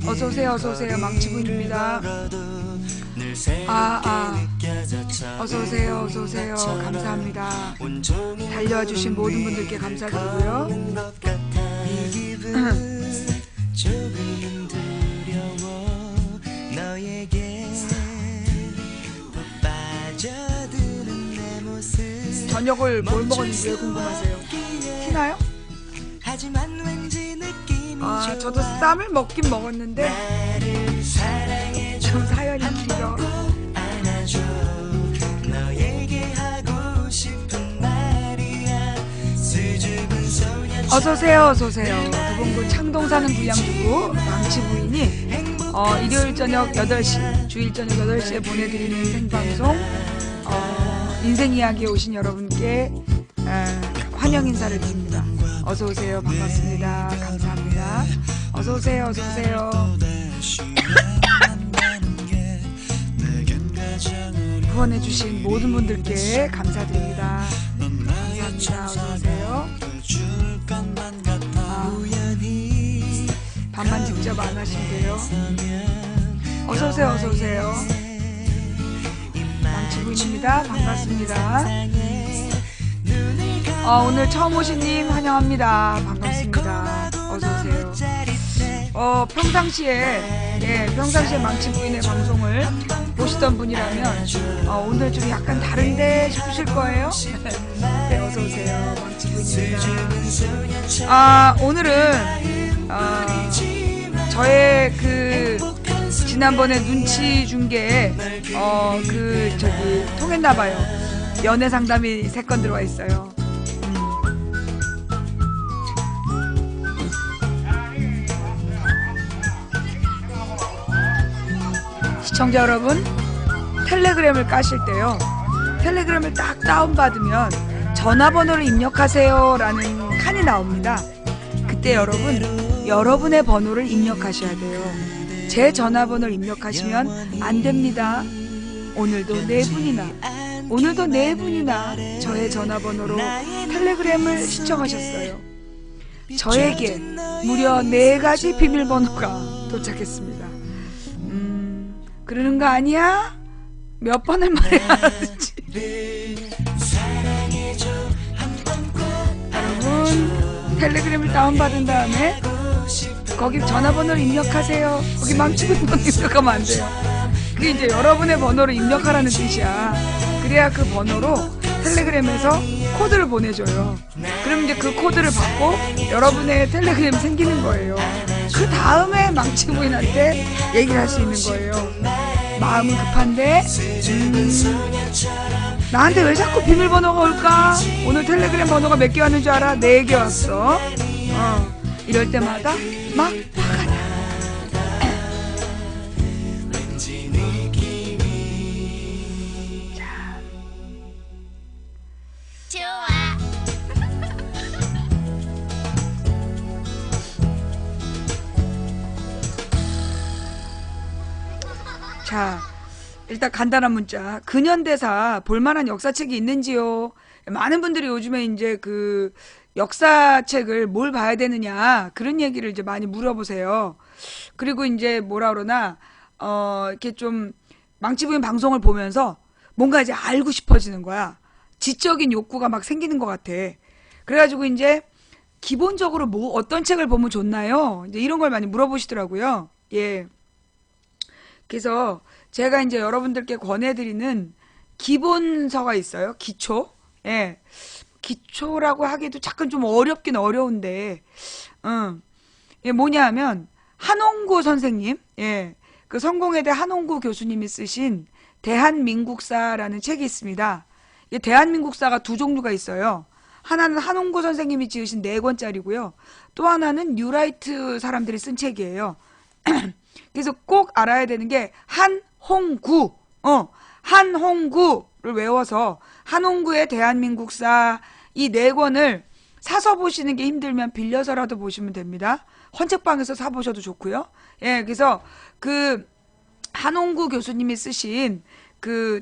어서오세요, 어서오세요. 망치부인입니다. 어서오세요, 어서오세요. 감사합니다. 달려와주신 모든 분들께 감사드리고요. 저녁을 뭘 먹었는지 왜 궁금하세요? 티나요? 저도 쌈을 먹긴 먹었는데 좀 사연이 길어. 어서오세요, 어서오세요. 도봉구 창동 사는 부양주부 망치부인이 일요일 저녁 8시, 주일 저녁 8시에 보내드리는 생방송 인생 이야기에 오신 여러분께 환영 인사를 드립니다. 어서오세요. 반갑습니다. 감사합니다. 어서오세요. 어서오세요. 후원해주신 모든 분들께 감사드립니다. 감사합니다. 어서오세요. 반만 직접 안 하신대요. 어서오세요. 어서오세요. 망치부인입니다. 반갑습니다. 오늘 처음 오신 님 환영합니다. 반갑습니다. 어서오세요. 평상시에 망치부인의 방송을 보시던 분이라면 오늘 좀 약간 다른데 싶으실 거예요. 네, 어서오세요. 망치부인입니다. 오늘은 저의 지난번에 눈치 준 게 통했나봐요. 연애 상담이 3건 들어와 있어요. 시청자 여러분, 텔레그램을 까실 때요, 텔레그램을 딱 다운받으면 전화번호를 입력하세요 라는 칸이 나옵니다. 그때 여러분의 번호를 입력하셔야 돼요. 제 전화번호를 입력하시면 안 됩니다. 오늘도 4분이나 저의 전화번호로 텔레그램을 시청하셨어요. 저에게 무려 4가지 비밀번호가 도착했습니다. 그러는 거 아니야? 몇 번을 말해야 하는지. 여러분, 텔레그램을 다운받은 다음에 거기 전화번호를 입력하세요. 거기 망치부인 번호 입력하면 안 돼요. 그게 이제 여러분의 번호를 입력하라는 뜻이야. 그래야 그 번호로 텔레그램에서 코드를 보내줘요. 그럼 이제 그 코드를 받고 여러분의 텔레그램이 생기는 거예요. 그 다음에 망치부인한테 얘기를 할 수 있는 거예요. 마음은 급한데 나한테 왜 자꾸 비밀번호가 올까? 오늘 텔레그램 번호가 몇 개 왔는 줄 알아? 4개 왔어. 이럴 때마다 막 화가 나. 자, 일단 간단한 문자. 근현대사 볼만한 역사책이 있는지요? 많은 분들이 요즘에 이제 역사책을 뭘 봐야 되느냐, 그런 얘기를 이제 많이 물어보세요. 그리고 이제 뭐라 그러나, 이렇게 좀 망치부인 방송을 보면서 뭔가 이제 알고 싶어지는 거야. 지적인 욕구가 막 생기는 것 같아. 그래가지고 이제 기본적으로 어떤 책을 보면 좋나요? 이제 이런 걸 많이 물어보시더라고요. 예. 그래서 제가 이제 여러분들께 권해드리는 기본서가 있어요. 기초. 예. 기초라고 하기도 잠깐 좀 어렵긴 어려운데, 예, 뭐냐 하면, 한홍구 선생님, 예, 그 성공회대 한홍구 교수님이 쓰신 대한민국사라는 책이 있습니다. 이 대한민국사가 2종류가 있어요. 하나는 한홍구 선생님이 지으신 4권짜리고요. 또 하나는 뉴라이트 사람들이 쓴 책이에요. 그래서 꼭 알아야 되는 게 한홍구, 한홍구를 외워서 한홍구의 대한민국사 이 4권을 사서 보시는 게 힘들면 빌려서라도 보시면 됩니다. 헌책방에서 사보셔도 좋고요. 예, 그래서 한홍구 교수님이 쓰신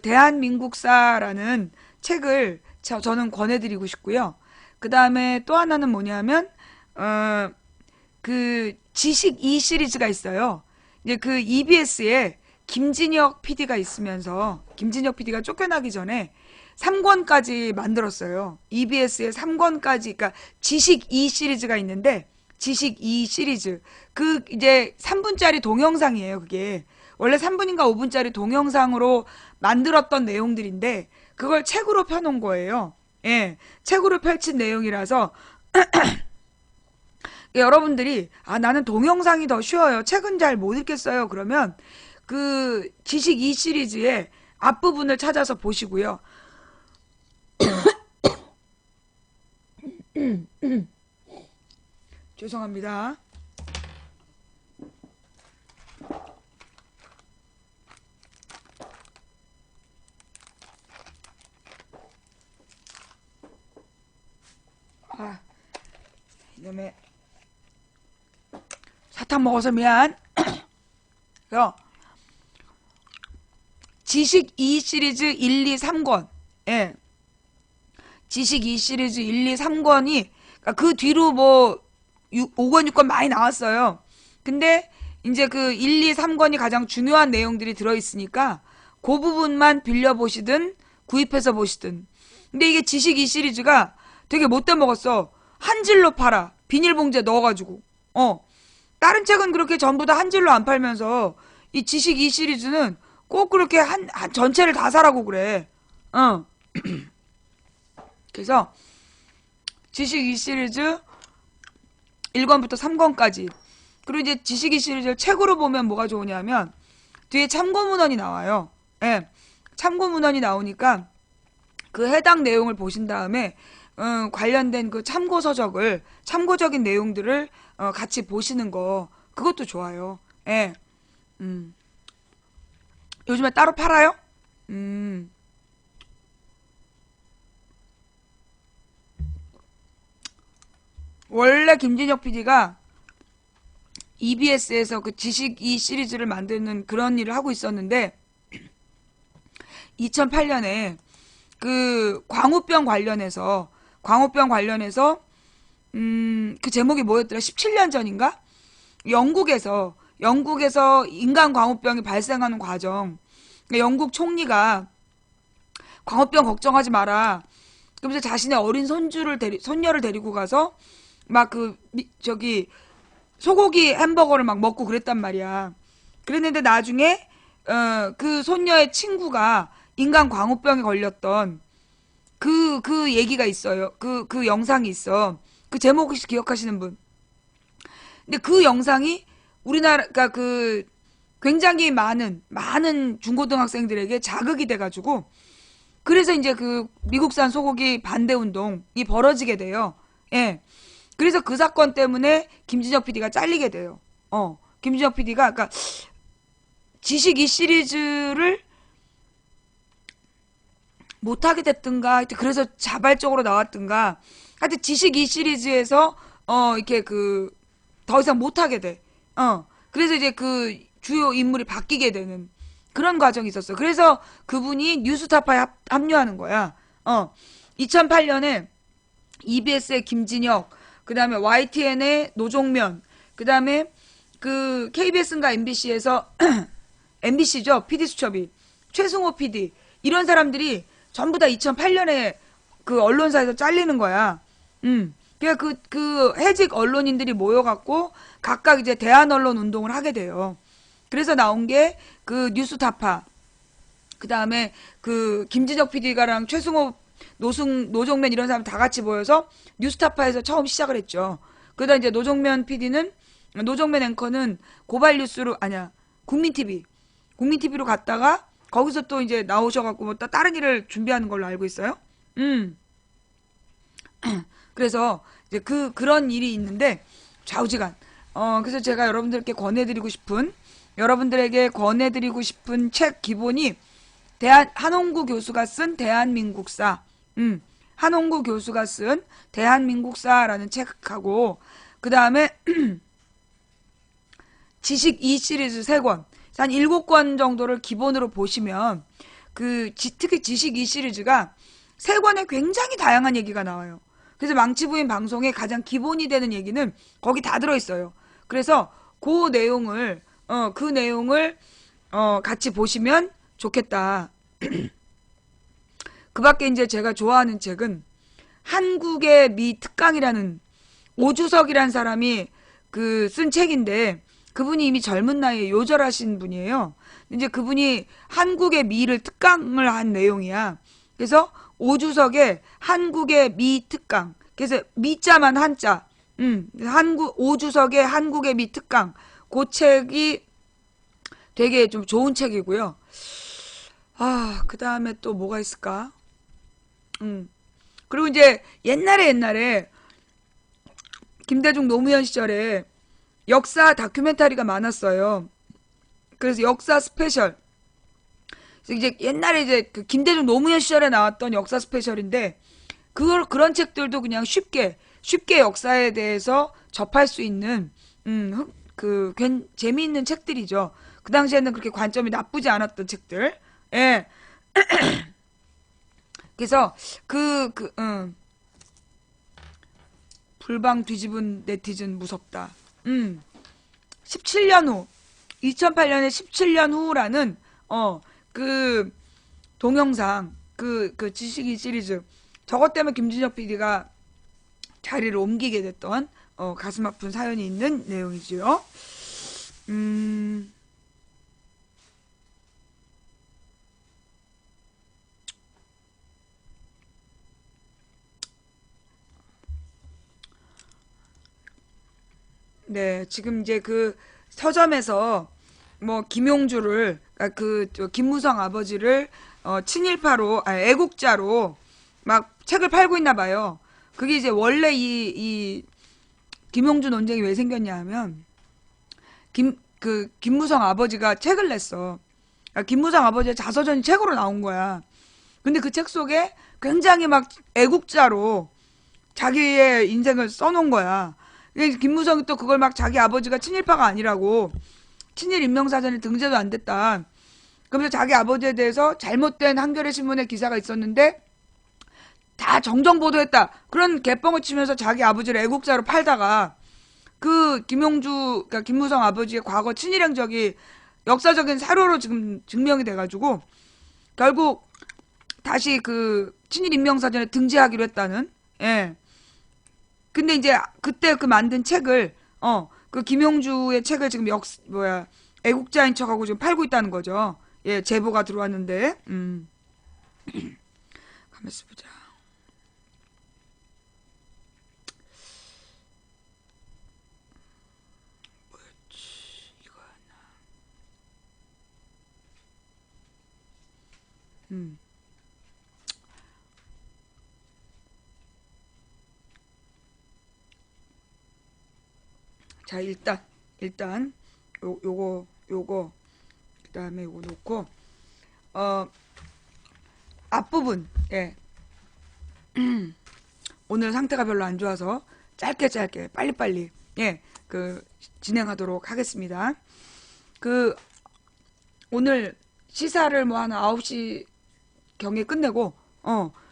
대한민국사라는 책을 저는 권해드리고 싶고요. 그 다음에 또 하나는 뭐냐면 지식 2 시리즈가 있어요. 이제 그 EBS에 김진혁 PD가 있으면서 김진혁 PD가 쫓겨나기 전에 3권까지 만들었어요. EBS에 3권까지, 그러니까 지식 2 시리즈가 있는데 지식 2 시리즈. 그 이제 3분짜리 동영상이에요, 그게. 원래 3분인가 5분짜리 동영상으로 만들었던 내용들인데 그걸 책으로 펴놓은 거예요. 예. 책으로 펼친 내용이라서 여러분들이 나는 동영상이 더 쉬워요. 책은 잘 못 읽겠어요. 그러면 그 지식 2 시리즈의 앞부분을 찾아서 보시고요. 죄송합니다. 이놈의 사탕 먹어서 미안. 그래서 지식 2 시리즈 1, 2, 3권. 예. 지식 2 시리즈 1, 2, 3권이 그러니까 그 뒤로 뭐 5권, 6권 많이 나왔어요. 근데 이제 그 1, 2, 3권이 가장 중요한 내용들이 들어있으니까 그 부분만 빌려보시든 구입해서 보시든. 근데 이게 지식 2 시리즈가 되게 못돼 먹었어. 한 질로 팔아. 비닐봉지에 넣어가지고. 다른 책은 그렇게 전부 다 한 질로 안 팔면서 이 지식 2 시리즈는 꼭 그렇게 전체를 다 사라고 그래. 그래서 지식 2 시리즈 1권부터 3권까지. 그리고 이제 지식 2 시리즈를 책으로 보면 뭐가 좋으냐면 뒤에 참고문헌이 나와요. 예. 참고문헌이 나오니까 그 해당 내용을 보신 다음에 관련된 그 참고적인 내용들을 같이 보시는 거, 그것도 좋아요. 예. 요즘에 따로 팔아요? 원래 김진혁 PD가 EBS에서 그 지식 2 시리즈를 만드는 그런 일을 하고 있었는데 2008년에 그 광우병 관련해서 그 제목이 뭐였더라? 17년 전인가? 영국에서 인간 광우병이 발생하는 과정. 영국 총리가 광우병 걱정하지 마라. 그러면서 자신의 어린 손녀를 데리고 가서 막 소고기 햄버거를 막 먹고 그랬단 말이야. 그랬는데 나중에 그 손녀의 친구가 인간 광우병에 걸렸던 그 얘기가 있어요. 그 영상이 있어. 그 제목 혹시 기억하시는 분? 근데 그 영상이 우리나라가 그 굉장히 많은 중고등학생들에게 자극이 돼가지고 그래서 이제 그 미국산 소고기 반대 운동이 벌어지게 돼요. 예. 그래서 그 사건 때문에 김진혁 PD가 잘리게 돼요. 김진혁 PD가 그러니까 지식 2 시리즈를 못하게 됐든가, 그래서 자발적으로 나왔든가, 하여튼 지식 2 시리즈에서 이렇게 더 이상 못하게 돼. 그래서 이제 그 주요 인물이 바뀌게 되는 그런 과정이 있었어. 그래서 그분이 뉴스타파에 합류하는 거야. 2008년에 EBS의 김진혁, 그 다음에 YTN의 노종면, 그 다음에 그 KBS인가 MBC에서 MBC죠. PD 수첩이 최승호 PD, 이런 사람들이 전부 다 2008년에 그 언론사에서 잘리는 거야. 그러니까 그 해직 언론인들이 모여갖고 각각 이제 대한 언론 운동을 하게 돼요. 그래서 나온 게 그 뉴스타파, 그 다음에 그 김진혁 PD가랑 최승호, 노종면 이런 사람 다 같이 모여서 뉴스타파에서 처음 시작을 했죠. 그러다 이제 노종면 앵커는 고발뉴스로, 국민TV로 갔다가 거기서 또 이제 나오셔갖고 뭐 다른 일을 준비하는 걸로 알고 있어요. 그래서 이제 그런 일이 있는데 좌우지간. 그래서 제가 여러분들에게 권해드리고 싶은 책 기본이 한홍구 교수가 쓴 대한민국사. 한홍구 교수가 쓴 대한민국사라는 책하고, 그 다음에 지식 2 시리즈 3권, 한 7권 정도를 기본으로 보시면 특히 지식 2 시리즈가 3권에 굉장히 다양한 얘기가 나와요. 그래서 망치부인 방송의 가장 기본이 되는 얘기는 거기 다 들어있어요. 그래서 그 내용을 같이 보시면 좋겠다. 그 밖에 이제 제가 좋아하는 책은 한국의 미 특강이라는 오주석이라는 사람이 쓴 책인데, 그분이 이미 젊은 나이에 요절하신 분이에요. 이제 그분이 한국의 미를 특강을 한 내용이야. 그래서 오주석의 한국의 미 특강. 그래서 미자만 한자. 오주석의 한국의 미 특강. 그 책이 되게 좀 좋은 책이고요. 아, 그 다음에 또 뭐가 있을까? 그리고 이제 옛날에 김대중 노무현 시절에 역사 다큐멘터리가 많았어요. 그래서 역사 스페셜. 그래서 이제 옛날에 이제 그 김대중 노무현 시절에 나왔던 역사 스페셜인데, 그런 책들도 그냥 쉽게 역사에 대해서 접할 수 있는, 재미있는 책들이죠. 그 당시에는 그렇게 관점이 나쁘지 않았던 책들. 예. 그래서, 불방 뒤집은 네티즌 무섭다. 17년 후, 2008년에 17년 후라는, 그, 동영상, 지식인 시리즈. 저것 때문에 김준혁 PD가 자리를 옮기게 됐던, 가슴 아픈 사연이 있는 내용이지요. 음, 네, 지금 이제 서점에서 뭐 김용주를, 김무성 아버지를 친일파로, 애국자로 막 책을 팔고 있나 봐요. 그게 이제 원래 이 김용주 논쟁이 왜 생겼냐 하면, 김무성 아버지가 책을 냈어. 김무성 아버지의 자서전이 책으로 나온 거야. 근데 그 책 속에 굉장히 막 애국자로 자기의 인생을 써놓은 거야. 김무성이 또 그걸 막 자기 아버지가 친일파가 아니라고, 친일 인명사전에 등재도 안 됐다. 그러면서 자기 아버지에 대해서 잘못된 한겨레 신문에 기사가 있었는데 다 정정 보도했다. 그런 개뻥을 치면서 자기 아버지를 애국자로 팔다가, 그러니까 김무성 아버지의 과거 친일 행적이 역사적인 사료로 지금 증명이 돼가지고 결국 다시 친일 인명사전에 등재하기로 했다는. 예. 근데 이제 그때 만든 책을, 김용주의 책을 지금 애국자인 척하고 지금 팔고 있다는 거죠. 예, 제보가 들어왔는데. 가만있어 보자. 음. 자, 일단 요거 그다음에 요거 놓고, 어 앞부분. 예. 오늘 상태가 별로 안 좋아서 짧게 빨리빨리, 예, 진행하도록 하겠습니다. 오늘 시사를 뭐 한 9시 경에 끝내고,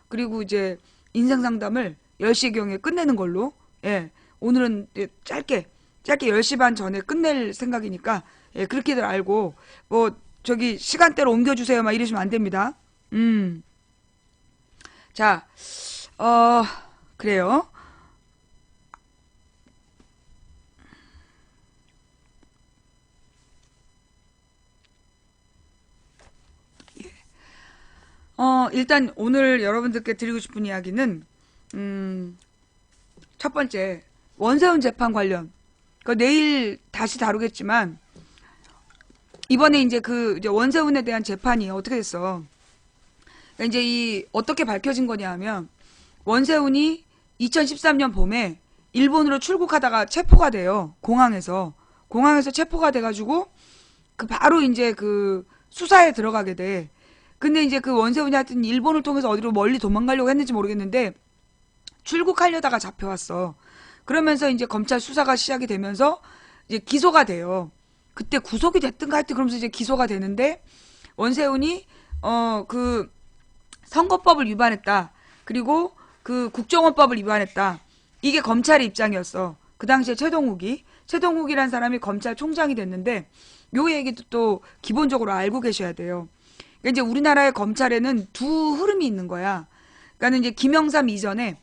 그리고 이제 인생 상담을 10시 경에 끝내는 걸로. 예. 오늘은 짧게 10시 반 전에 끝낼 생각이니까, 예, 그렇게들 알고, 뭐 저기 시간대로 옮겨주세요 막 이러시면 안 됩니다. 자, 그래요. 일단 오늘 여러분들께 드리고 싶은 이야기는, 첫 번째, 원세훈 재판 관련. 내일 다시 다루겠지만, 이번에 이제 원세훈에 대한 재판이 어떻게 됐어. 그러니까 이제 어떻게 밝혀진 거냐 하면, 원세훈이 2013년 봄에 일본으로 출국하다가 체포가 돼요. 공항에서 체포가 돼가지고, 바로 이제 수사에 들어가게 돼. 근데 이제 원세훈이 하여튼 일본을 통해서 어디로 멀리 도망가려고 했는지 모르겠는데, 출국하려다가 잡혀왔어. 그러면서 이제 검찰 수사가 시작이 되면서 이제 기소가 돼요. 그때 구속이 됐든가 하여튼 그러면서 이제 기소가 되는데, 원세훈이 선거법을 위반했다. 그리고 국정원법을 위반했다. 이게 검찰의 입장이었어. 그 당시에 최동욱이. 최동욱이란 사람이 검찰총장이 됐는데 요 얘기도 또 기본적으로 알고 계셔야 돼요. 그러니까 이제 우리나라의 검찰에는 두 흐름이 있는 거야. 그러니까 이제 김영삼 이전에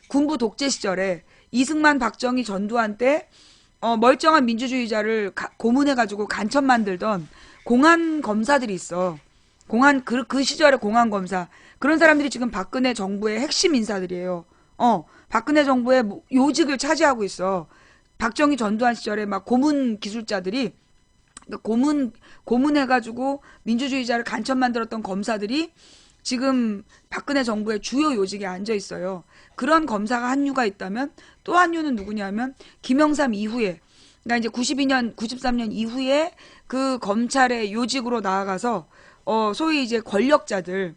군부 독재 시절에 이승만, 박정희, 전두환 때 멀쩡한 민주주의자를 고문해가지고 간첩 만들던 공안 검사들이 있어. 그 시절의 공안 검사. 그런 사람들이 지금 박근혜 정부의 핵심 인사들이에요. 박근혜 정부의 요직을 차지하고 있어. 박정희, 전두환 시절에 막 고문 기술자들이, 그러니까 고문해가지고 민주주의자를 간첩 만들었던 검사들이 지금 박근혜 정부의 주요 요직에 앉아 있어요. 그런 검사가 한 류가 있다면 또 한 류는 누구냐면 김영삼 이후에, 그러니까 이제 92년, 93년 이후에 그 검찰의 요직으로 나아가서 소위 이제 권력자들,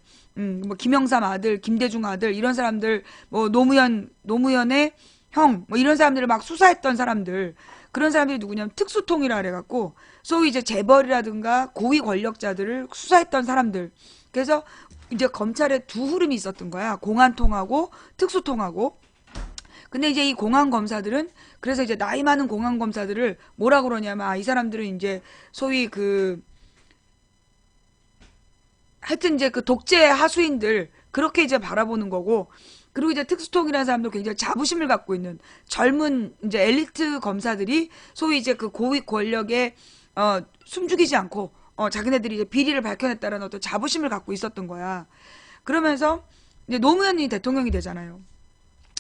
뭐 김영삼 아들, 김대중 아들 이런 사람들, 뭐 노무현의 형, 뭐 이런 사람들을 막 수사했던 사람들, 그런 사람들이 누구냐면 특수통이라 그래갖고 소위 이제 재벌이라든가 고위 권력자들을 수사했던 사람들. 그래서 이제 검찰에 두 흐름이 있었던 거야. 공안통하고 특수통하고. 근데 이제 이 공안 검사들은, 그래서 이제 나이 많은 공안 검사들을 뭐라 그러냐면, 이 사람들은 이제 소위 하여튼 이제 그 독재 하수인들, 그렇게 이제 바라보는 거고, 그리고 이제 특수통이라는 사람도 굉장히 자부심을 갖고 있는 젊은 이제 엘리트 검사들이 소위 이제 그 고위 권력에 숨죽이지 않고 자기네들이 이제 비리를 밝혀냈다는 어떤 자부심을 갖고 있었던 거야. 그러면서 이제 노무현이 대통령이 되잖아요.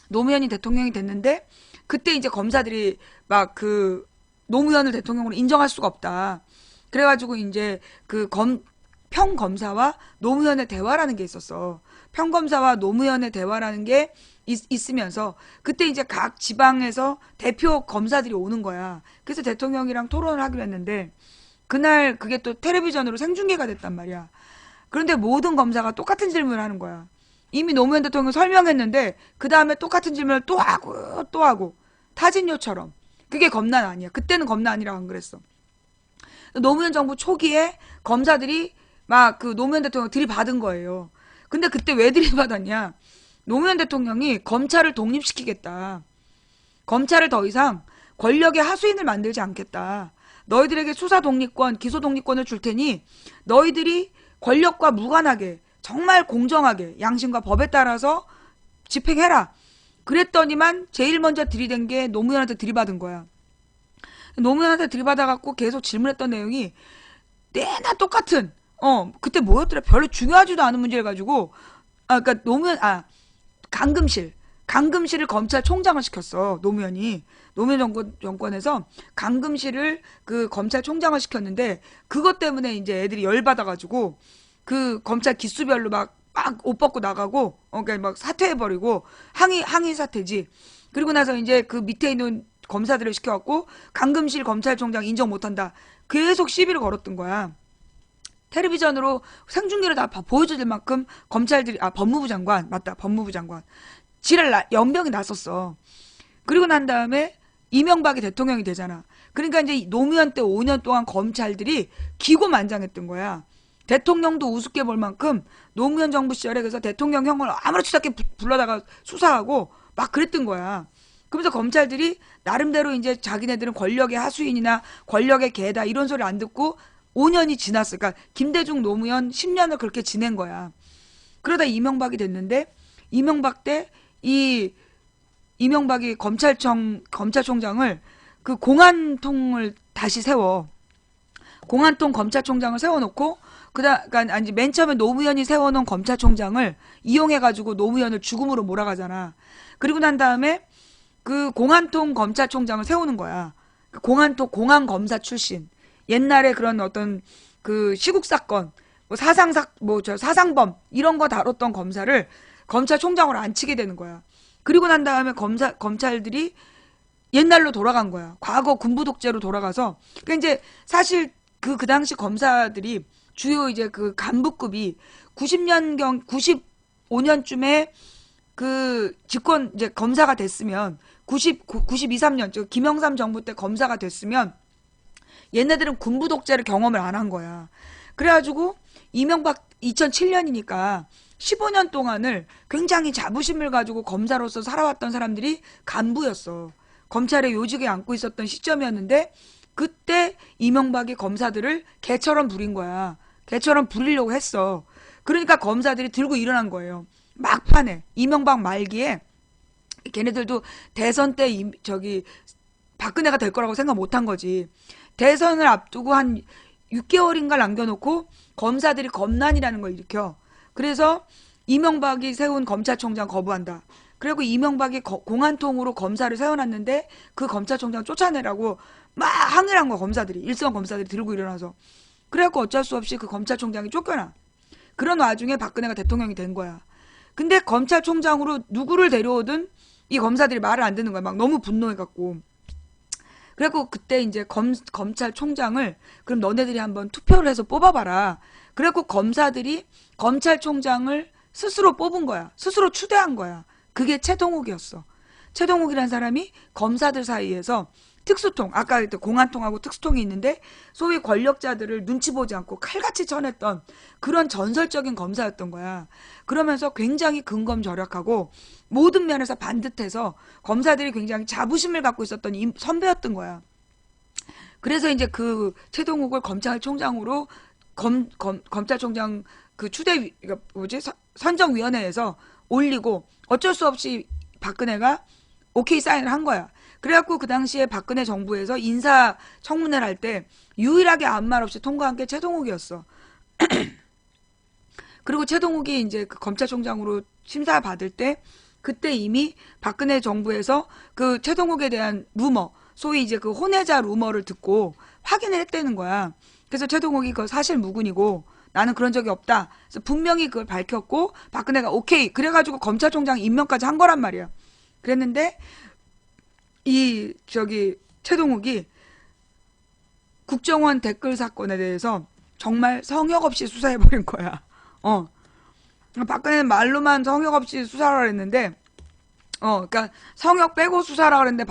노무현이 대통령이 됐는데 그때 이제 검사들이 막 노무현을 대통령으로 인정할 수가 없다. 그래가지고 이제 평검사와 노무현의 대화라는 게 있었어. 평검사와 노무현의 대화라는 게 있으면서 그때 이제 각 지방에서 대표 검사들이 오는 거야. 그래서 대통령이랑 토론을 하기로 했는데 그날 그게 또 텔레비전으로 생중계가 됐단 말이야. 그런데 모든 검사가 똑같은 질문을 하는 거야. 이미 노무현 대통령 설명했는데 그 다음에 똑같은 질문을 또 하고 또 하고 타진요처럼. 그게 검난 아니야. 그때는 검난 아니라고 안 그랬어. 노무현 정부 초기에 검사들이 막 노무현 대통령 들이받은 거예요. 근데 그때 왜 들이받았냐? 노무현 대통령이 검찰을 독립시키겠다. 검찰을 더 이상 권력의 하수인을 만들지 않겠다. 너희들에게 수사 독립권, 기소 독립권을 줄 테니 너희들이 권력과 무관하게 정말 공정하게 양심과 법에 따라서 집행해라. 그랬더니만 제일 먼저 들이댄 게 노무현한테 들이받은 거야. 노무현한테 들이받아갖고 계속 질문했던 내용이 내나 똑같은 그때 뭐였더라? 별로 중요하지도 않은 문제를 가지고 그러니까 강금실을 검찰총장을 시켰어. 노무현 정권에서 강금실을 검찰총장을 시켰는데 그것 때문에 이제 애들이 열받아가지고 검찰 기수별로 막 옷 벗고 나가고 그러니까 막 사퇴해버리고 항의 사퇴지. 그리고 나서 이제 그 밑에 있는 검사들을 시켜갖고 강금실 검찰총장 인정 못한다. 계속 시비를 걸었던 거야. 텔레비전으로 생중계를 다 보여줄 만큼 검찰들이 법무부 장관 연병이 났었어. 그리고 난 다음에 이명박이 대통령이 되잖아. 그러니까 이제 노무현 때 5년 동안 검찰들이 기고만장했던 거야. 대통령도 우습게 볼 만큼 노무현 정부 시절에 그래서 대통령형을 아무렇지도 않게 불러다가 수사하고 막 그랬던 거야. 그러면서 검찰들이 나름대로 이제 자기네들은 권력의 하수인이나 권력의 개다 이런 소리 안 듣고 5년이 지났어. 그러니까 김대중 노무현 10년을 그렇게 지낸 거야. 그러다 이명박이 됐는데 이명박 때 이명박이 검찰총장을 공안통을 다시 세워. 공안통 검찰총장을 세워놓고 그러니까 맨 처음에 노무현이 세워놓은 검찰총장을 이용해가지고 노무현을 죽음으로 몰아가잖아. 그리고 난 다음에 공안통 검찰총장을 세우는 거야. 공안검사 출신. 옛날에 그런 어떤 시국 사건, 사상범 이런 거 다뤘던 검사를 검찰총장으로 앉히게 되는 거야. 그리고 난 다음에 검찰들이 옛날로 돌아간 거야. 과거 군부 독재로 돌아가서. 그러니까 이제 사실 그 당시 검사들이 주요 이제 간부급이 95년쯤에 집권 이제 검사가 됐으면 93년 김영삼 정부 때 검사가 됐으면 얘네들은 군부 독재를 경험을 안 한 거야. 그래가지고 이명박 2007년이니까 15년 동안을 굉장히 자부심을 가지고 검사로서 살아왔던 사람들이 간부였어. 검찰의 요직에 앉고 있었던 시점이었는데 그때 이명박이 검사들을 개처럼 부린 거야. 개처럼 부리려고 했어. 그러니까 검사들이 들고 일어난 거예요. 막판에 이명박 말기에 걔네들도 대선 때 저기 박근혜가 될 거라고 생각 못 한 거지. 대선을 앞두고 한 6개월인가 남겨놓고 검사들이 검난이라는 걸 일으켜. 그래서 이명박이 세운 검찰총장 거부한다. 그리고 이명박이 공안통으로 검사를 세워놨는데 그 검찰총장 쫓아내라고 막 항의를 한 거야, 검사들이. 일선 검사들이 들고 일어나서. 그래갖고 어쩔 수 없이 그 검찰총장이 쫓겨나. 그런 와중에 박근혜가 대통령이 된 거야. 근데 검찰총장으로 누구를 데려오든 이 검사들이 말을 안 듣는 거야. 막 너무 분노해갖고. 그래갖고 그때 이제 검찰총장을 그럼 너네들이 한번 투표를 해서 뽑아봐라. 그래갖고 검사들이 검찰총장을 스스로 뽑은 거야. 스스로 추대한 거야. 그게 최동욱이었어. 최동욱이라는 사람이 검사들 사이에서 특수통, 아까 그랬던 공안통하고 특수통이 있는데 소위 권력자들을 눈치 보지 않고 칼같이 쳐냈던 그런 전설적인 검사였던 거야. 그러면서 굉장히 근검절약하고 모든 면에서 반듯해서 검사들이 굉장히 자부심을 갖고 있었던 선배였던 거야. 그래서 이제 그 최동욱을 검찰총장으로 검찰총장 그 선정위원회에서 올리고 어쩔 수 없이 박근혜가 오케이 사인을 한 거야. 그래갖고 그 당시에 박근혜 정부에서 인사청문회를 할 때 유일하게 아무 말 없이 통과한 게 최동욱이었어. 그리고 최동욱이 이제 그 검찰총장으로 심사받을 때 그때 이미 박근혜 정부에서 그 최동욱에 대한 루머, 소위 이제 그 혼외자 루머를 듣고 확인을 했다는 거야. 그래서 최동욱이 그 사실 무근이고 나는 그런 적이 없다. 그래서 분명히 그걸 밝혔고 박근혜가 오케이. 그래가지고 검찰총장 임명까지 한 거란 말이야. 그랬는데 이 최동욱이 국정원 댓글 사건에 대해서 정말 성역 없이 수사해버린 거야. 박근혜는 말로만 성역 없이 수사를 했는데, 그러니까 성역 빼고 수사라 그랬는데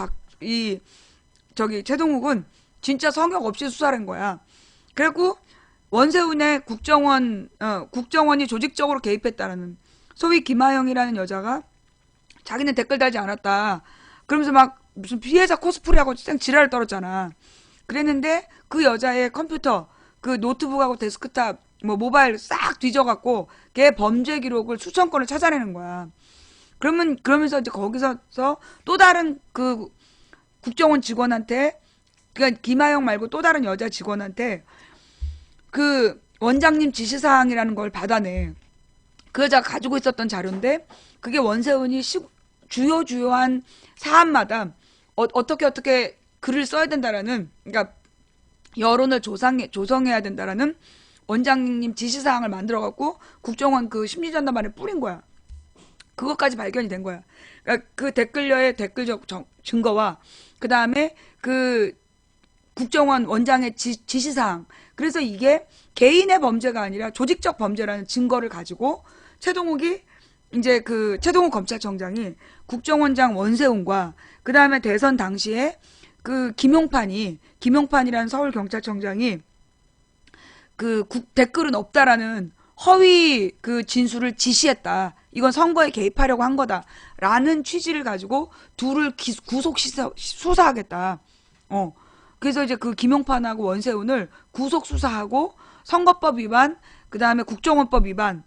최동욱은 진짜 성역 없이 수사를 한 거야. 그리고 원세훈의 국정원이 조직적으로 개입했다는 소위 김하영이라는 여자가 자기는 댓글 달지 않았다. 그러면서 막 무슨 피해자 코스프레하고 쌩 지랄을 떨었잖아. 그랬는데 그 여자의 컴퓨터, 그 노트북하고 데스크탑, 모바일 싹 뒤져갖고 걔 범죄 기록을 수천 건을 찾아내는 거야. 그러면서 이제 거기서 또 다른 그 국정원 직원한테, 그러니까 김하영 말고 또 다른 여자 직원한테 그 원장님 지시사항이라는 걸 받아내. 그 여자가 가지고 있었던 자료인데 그게 원세훈이 주요한 사안마다 어떻게 글을 써야 된다라는, 그러니까 여론을 조성해야 된다라는 원장님 지시사항을 만들어갖고 국정원 그 심리전담반에 뿌린 거야. 그것까지 발견이 된 거야. 그러니까 그 댓글녀의 댓글적 증거와 그 다음에 그 국정원 원장의 지시사항. 그래서 이게 개인의 범죄가 아니라 조직적 범죄라는 증거를 가지고 최동욱이 이제 그 최동욱 검찰청장이 국정원장 원세훈과 그 다음에 대선 당시에 그 김용판이라는 서울경찰청장이 그 댓글은 없다라는 허위 그 진술을 지시했다. 이건 선거에 개입하려고 한 거다라는 취지를 가지고 둘을 구속 수사하겠다. 그래서 이제 그 김용판하고 원세훈을 구속 수사하고 선거법 위반, 그 다음에 국정원법 위반,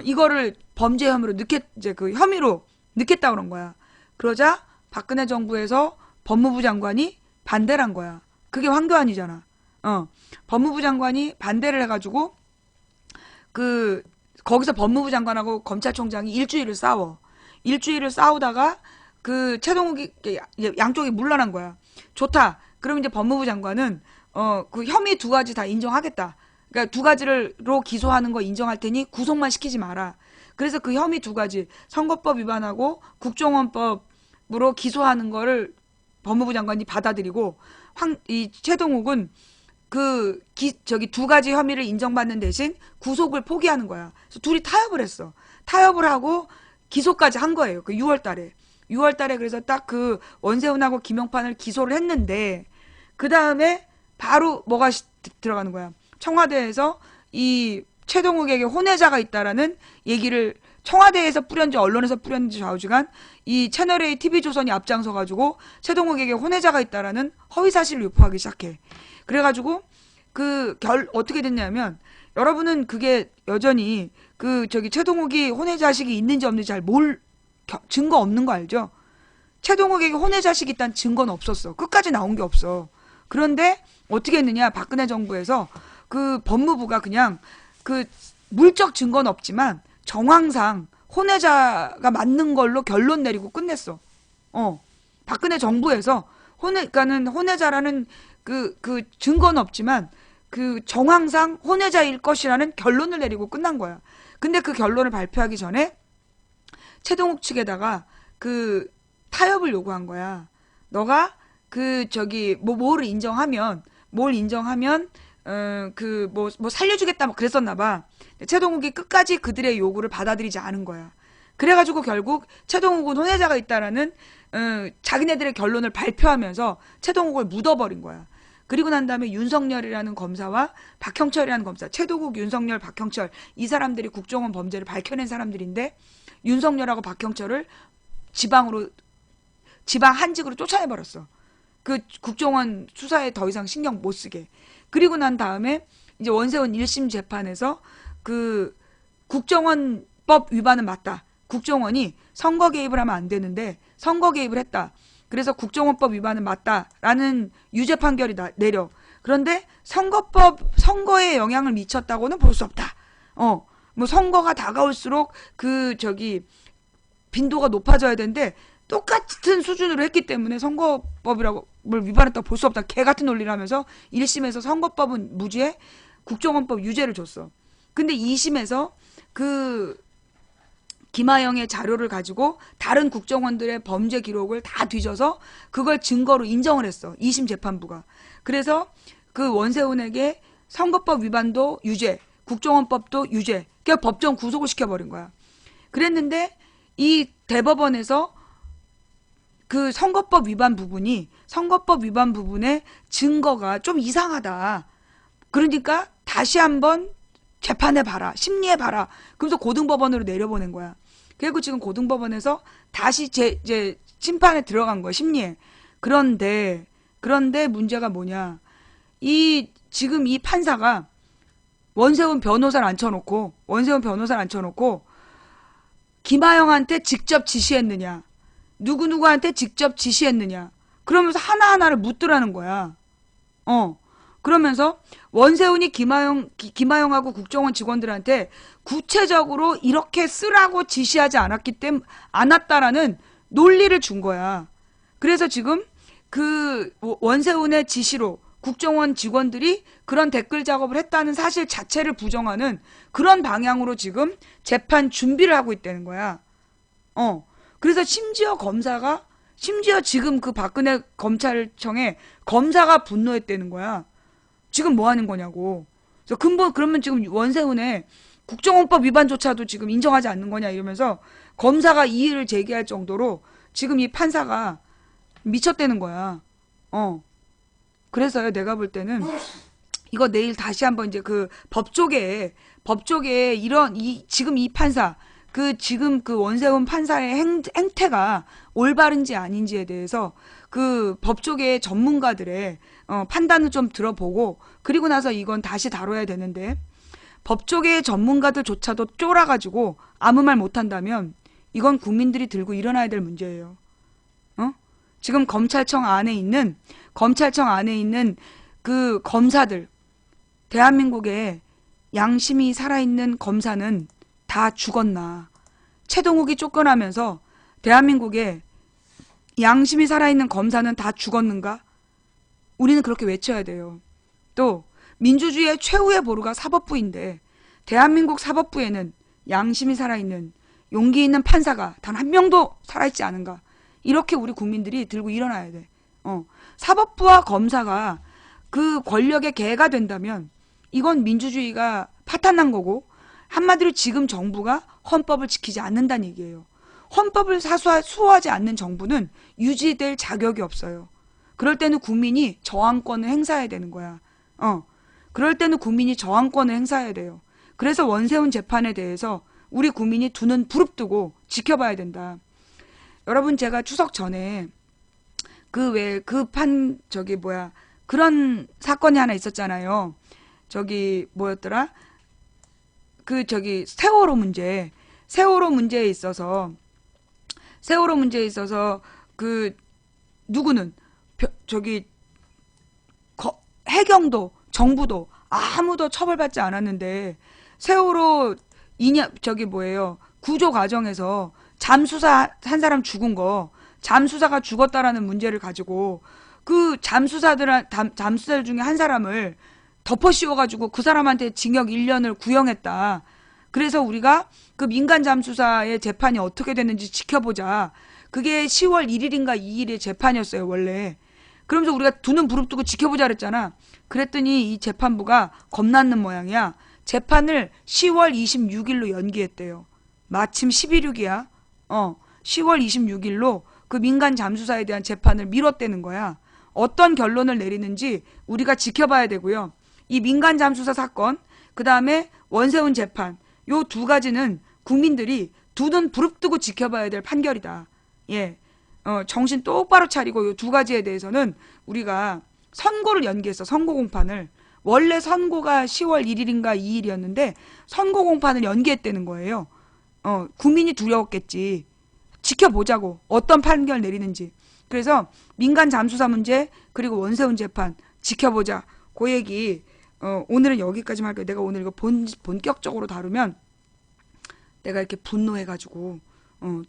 이거를 범죄 혐의로 혐의로 넣겠다 그런 거야. 그러자 박근혜 정부에서 법무부 장관이 반대를 한 거야. 그게 황교안이잖아. 법무부 장관이 반대를 해가지고 거기서 법무부 장관하고 검찰총장이 일주일을 싸워. 일주일을 싸우다가 그 최동욱이 양쪽이 물러난 거야. 좋다. 그럼 이제 법무부 장관은 그 혐의 두 가지 다 인정하겠다. 그러니까 두 가지로 기소하는 거 인정할 테니 구속만 시키지 마라. 그래서 그 혐의 두 가지, 선거법 위반하고 국정원법으로 기소하는 거를 법무부 장관이 받아들이고 이 최동욱은 두 가지 혐의를 인정받는 대신 구속을 포기하는 거야. 그래서 둘이 타협을 했어. 타협을 하고 기소까지 한 거예요. 그 6월 달에. 6월 달에 그래서 딱 그 원세훈하고 김용판을 기소를 했는데 그 다음에 바로 뭐가 들어가는 거야. 청와대에서 이 최동욱에게 혼외자가 있다라는 얘기를 청와대에서 뿌렸는지 언론에서 뿌렸는지 좌우지간 이 채널A TV조선이 앞장서가지고 최동욱에게 혼외자가 있다라는 허위사실을 유포하기 시작해. 그래가지고 어떻게 됐냐면 여러분은 그게 여전히 최동욱이 혼외자식이 있는지 없는지 증거 없는 거 알죠? 최동욱에게 혼외자식이 있다는 증거는 없었어. 끝까지 나온 게 없어. 그런데 어떻게 했느냐? 박근혜 정부에서 법무부가 그냥 물적 증거는 없지만 정황상 혼외자가 맞는 걸로 결론 내리고 끝냈어. 박근혜 정부에서 그러니까는 혼외자라는 증거는 없지만 정황상 혼외자일 것이라는 결론을 내리고 끝난 거야. 근데 그 결론을 발표하기 전에 최동욱 측에다가 타협을 요구한 거야. 너가 뭘 인정하면 살려주겠다 그랬었나 봐. 최동욱이 끝까지 그들의 요구를 받아들이지 않은 거야. 그래가지고 결국 최동욱은 혼외자가 있다라는 자기네들의 결론을 발표하면서 최동욱을 묻어버린 거야. 그리고 난 다음에 윤석열이라는 검사와 박형철이라는 검사, 최동욱, 윤석열, 박형철 이 사람들이 국정원 범죄를 밝혀낸 사람들인데 윤석열하고 박형철을 지방 한직으로 쫓아내버렸어. 국정원 수사에 더 이상 신경 못 쓰게. 그리고 난 다음에 이제 원세훈 1심 재판에서 국정원법 위반은 맞다. 국정원이 선거 개입을 하면 안 되는데 선거 개입을 했다. 그래서 국정원법 위반은 맞다라는 유죄 판결이 내려. 그런데 선거에 영향을 미쳤다고는 볼 수 없다. 선거가 다가올수록 빈도가 높아져야 되는데 똑같은 수준으로 했기 때문에 선거법이라고 뭘 위반했다고 볼 수 없다. 개 같은 논리를 하면서 1심에서 선거법은 무죄, 국정원법 유죄를 줬어. 근데 2심에서 김하영의 자료를 가지고 다른 국정원들의 범죄 기록을 다 뒤져서 그걸 증거로 인정을 했어. 2심 재판부가. 그래서 원세훈에게 선거법 위반도 유죄, 국정원법도 유죄. 그러니까 법정 구속을 시켜버린 거야. 그랬는데 이 대법원에서 선거법 위반 부분의 증거가 좀 이상하다. 그러니까 다시 한번 재판해봐라. 심리해봐라. 그러면서 고등법원으로 내려보낸 거야. 그리고 지금 고등법원에서 다시 이제 심판에 들어간 거야. 심리에. 그런데 문제가 뭐냐. 지금 이 판사가 원세훈 변호사를 앉혀놓고 김하영한테 직접 지시했느냐. 누구누구한테 직접 지시했느냐. 그러면서 하나하나를 묻더라는 거야. 그러면서 원세훈이 김하영하고 국정원 직원들한테 구체적으로 이렇게 쓰라고 지시하지 않았다라는 논리를 준 거야. 그래서 지금 원세훈의 지시로 국정원 직원들이 그런 댓글 작업을 했다는 사실 자체를 부정하는 그런 방향으로 지금 재판 준비를 하고 있다는 거야. 그래서 심지어 지금 박근혜 검찰청에 검사가 분노했다는 거야. 지금 뭐 하는 거냐고. 그래서 그러면 지금 원세훈의 국정원법 위반조차도 지금 인정하지 않는 거냐 이러면서 검사가 이의를 제기할 정도로 지금 이 판사가 미쳤다는 거야. 그래서요, 내가 볼 때는 이거 내일 다시 한번 이제 법조계에 지금 이 판사, 지금 원세훈 판사의 행태가 올바른지 아닌지에 대해서 법조계의 전문가들의 판단을 좀 들어보고 그리고 나서 이건 다시 다뤄야 되는데 법조계의 전문가들조차도 쫄아가지고 아무 말 못한다면 이건 국민들이 들고 일어나야 될 문제예요. 지금 검찰청 안에 있는 검사들, 대한민국에 양심이 살아있는 검사는 다 죽었나. 최동욱이 쫓겨나면서 대한민국에 양심이 살아있는 검사는 다 죽었는가? 우리는 그렇게 외쳐야 돼요. 또 민주주의의 최후의 보루가 사법부인데 대한민국 사법부에는 양심이 살아있는 용기 있는 판사가 단 한 명도 살아있지 않은가? 이렇게 우리 국민들이 들고 일어나야 돼. 사법부와 검사가 권력의 개가 된다면 이건 민주주의가 파탄난 거고 한마디로 지금 정부가 헌법을 지키지 않는다는 얘기예요. 헌법을 수호하지 않는 정부는 유지될 자격이 없어요. 그럴 때는 국민이 저항권을 행사해야 되는 거야. 그럴 때는 국민이 저항권을 행사해야 돼요. 그래서 원세훈 재판에 대해서 우리 국민이 두 눈 부릅뜨고 지켜봐야 된다. 여러분, 제가 추석 전에 그런 사건이 하나 있었잖아요. 뭐였더라? 세월호 문제에 있어서 누구는 해경도 정부도 아무도 처벌받지 않았는데 세월호 구조 과정에서 잠수사 한 사람 죽은 거, 잠수사가 죽었다라는 문제를 가지고 그 잠수사들 중에 한 사람을 덮어 씌워가지고 그 사람한테 징역 1년을 구형했다. 그래서 우리가 그 민간 잠수사의 재판이 어떻게 됐는지 지켜보자. 그게 10월 1일인가 2일의 재판이었어요, 원래. 그러면서 우리가 두 눈 부릅뜨고 지켜보자 그랬잖아. 그랬더니 이 재판부가 겁났는 모양이야. 재판을 10월 26일로 연기했대요. 마침 11.6이야. 10월 26일로 그 민간 잠수사에 대한 재판을 미뤘다는 거야. 어떤 결론을 내리는지 우리가 지켜봐야 되고요. 이 민간 잠수사 사건, 그 다음에 원세훈 재판, 요 두 가지는 국민들이 두 눈 부릅뜨고 지켜봐야 될 판결이다. 예. 정신 똑바로 차리고 요 두 가지에 대해서는 우리가 선고를 연기했어. 선고 공판을. 원래 선고가 10월 1일인가 2일이었는데 선고 공판을 연기했다는 거예요. 국민이 두려웠겠지. 지켜보자고. 어떤 판결 내리는지. 그래서 민간 잠수사 문제 그리고 원세훈 재판 지켜보자. 그 얘기 오늘은 여기까지만 할게요. 내가 오늘 이거 본격적으로 다루면 내가 이렇게 분노해가지고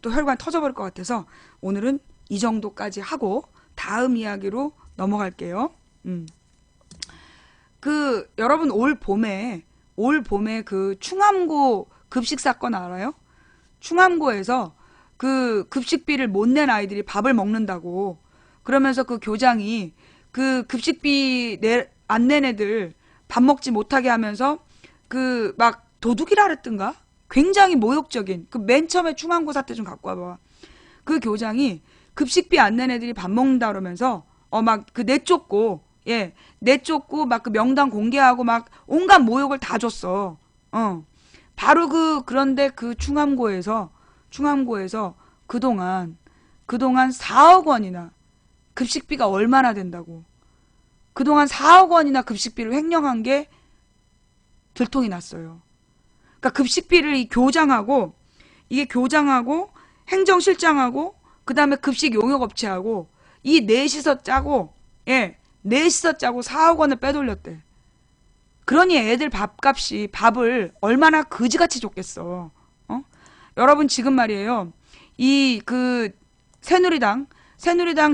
또 혈관 터져버릴 것 같아서 오늘은 이 정도까지 하고 다음 이야기로 넘어갈게요. 여러분 올 봄에 그 충암고 급식 사건 알아요? 충암고에서 그 급식비를 못 낸 아이들이 밥을 먹는다고 그러면서 그 교장이 그 급식비 안 낸 애들 밥 먹지 못하게 하면서 막 도둑이라 그랬던가? 굉장히 모욕적인 맨 처음에 충암고 사태 좀 갖고 와봐. 그 교장이 급식비 안 낸 애들이 밥 먹는다 그러면서 막 내쫓고 내쫓고 막 그 명단 공개하고 막 온갖 모욕을 다 줬어. 바로 그런데 그 충암고에서 그동안 4억 원이나 급식비가 얼마나 된다고. 그동안 4억 원이나 급식비를 횡령한 게 들통이 났어요. 그러니까 급식비를 이게 교장하고 행정실장하고 그다음에 급식 용역업체하고 이 넷이서 짜고 4억 원을 빼돌렸대. 그러니 애들 밥을 얼마나 그지같이 줬겠어. 여러분 지금 말이에요. 새누리당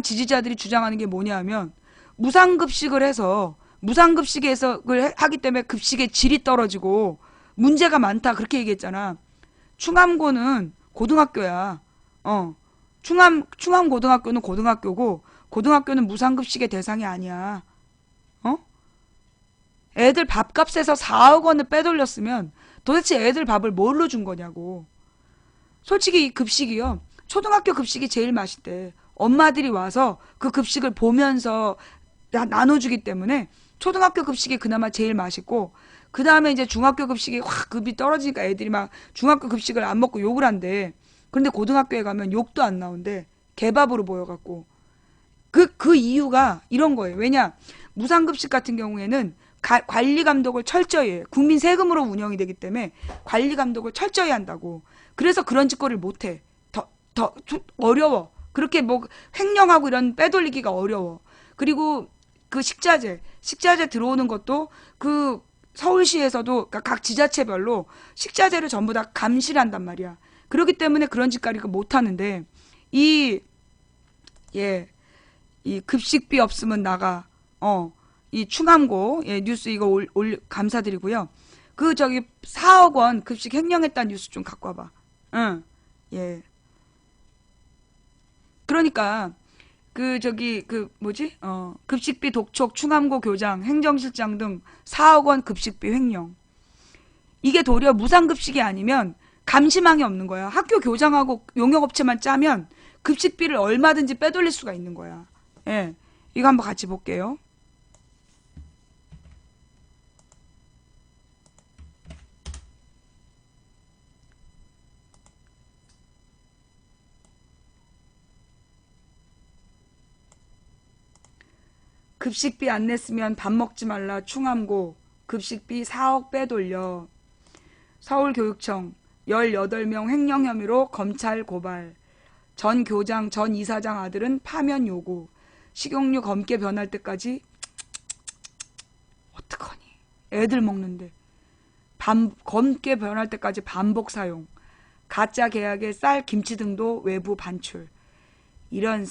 지지자들이 주장하는 게 뭐냐면 무상급식을 하기 때문에 급식의 질이 떨어지고 문제가 많다 그렇게 얘기했잖아. 충암고는 고등학교야. 충암고등학교는 고등학교고 고등학교는 무상급식의 대상이 아니야. 애들 밥값에서 4억 원을 빼돌렸으면 도대체 애들 밥을 뭘로 준 거냐고. 솔직히 이 급식이요. 초등학교 급식이 제일 맛있대. 엄마들이 와서 그 급식을 보면서 나눠주기 때문에 초등학교 급식이 그나마 제일 맛있고 그 다음에 이제 중학교 급식이 확 급이 떨어지니까 애들이 막 중학교 급식을 안 먹고 욕을 한대. 그런데 고등학교에 가면 욕도 안 나온대. 개밥으로 보여갖고. 그 이유가 이런 거예요. 왜냐? 무상급식 같은 경우에는 관리 감독을 철저히 해. 국민 세금으로 운영이 되기 때문에 관리 감독을 철저히 한다고. 그래서 그런 짓거리를 못 해. 더 어려워. 그렇게 뭐 횡령하고 이런 빼돌리기가 어려워. 그리고 그 식자재 들어오는 것도 그 서울시에서도 그러니까 각 지자체별로 식자재를 전부 다 감시를 한단 말이야. 그렇기 때문에 그런 짓거리가 못 하는데 이 급식비 없으면 나가. 이 충암고 뉴스 이거 감사드리고요. 4억 원 급식 횡령했다는 뉴스 좀 갖고 와봐. 그러니까 급식비 독촉 충암고 교장 행정실장 등 4억 원 급식비 횡령. 이게 도리어 무상급식이 아니면 감시망이 없는 거야. 학교 교장하고 용역업체만 짜면 급식비를 얼마든지 빼돌릴 수가 있는 거야. 이거 한번 같이 볼게요. 급식비 안 냈으면 밥 먹지 말라 충암고 급식비 4억 빼돌려. 서울교육청 18명 횡령 혐의로 검찰 고발. 전 교장, 전 이사장 아들은 파면 요구. 식용유 검게 변할 때까지 어떡하니? 애들 먹는데. 검게 변할 때까지 반복 사용. 가짜 계약에 쌀, 김치 등도 외부 반출. 이런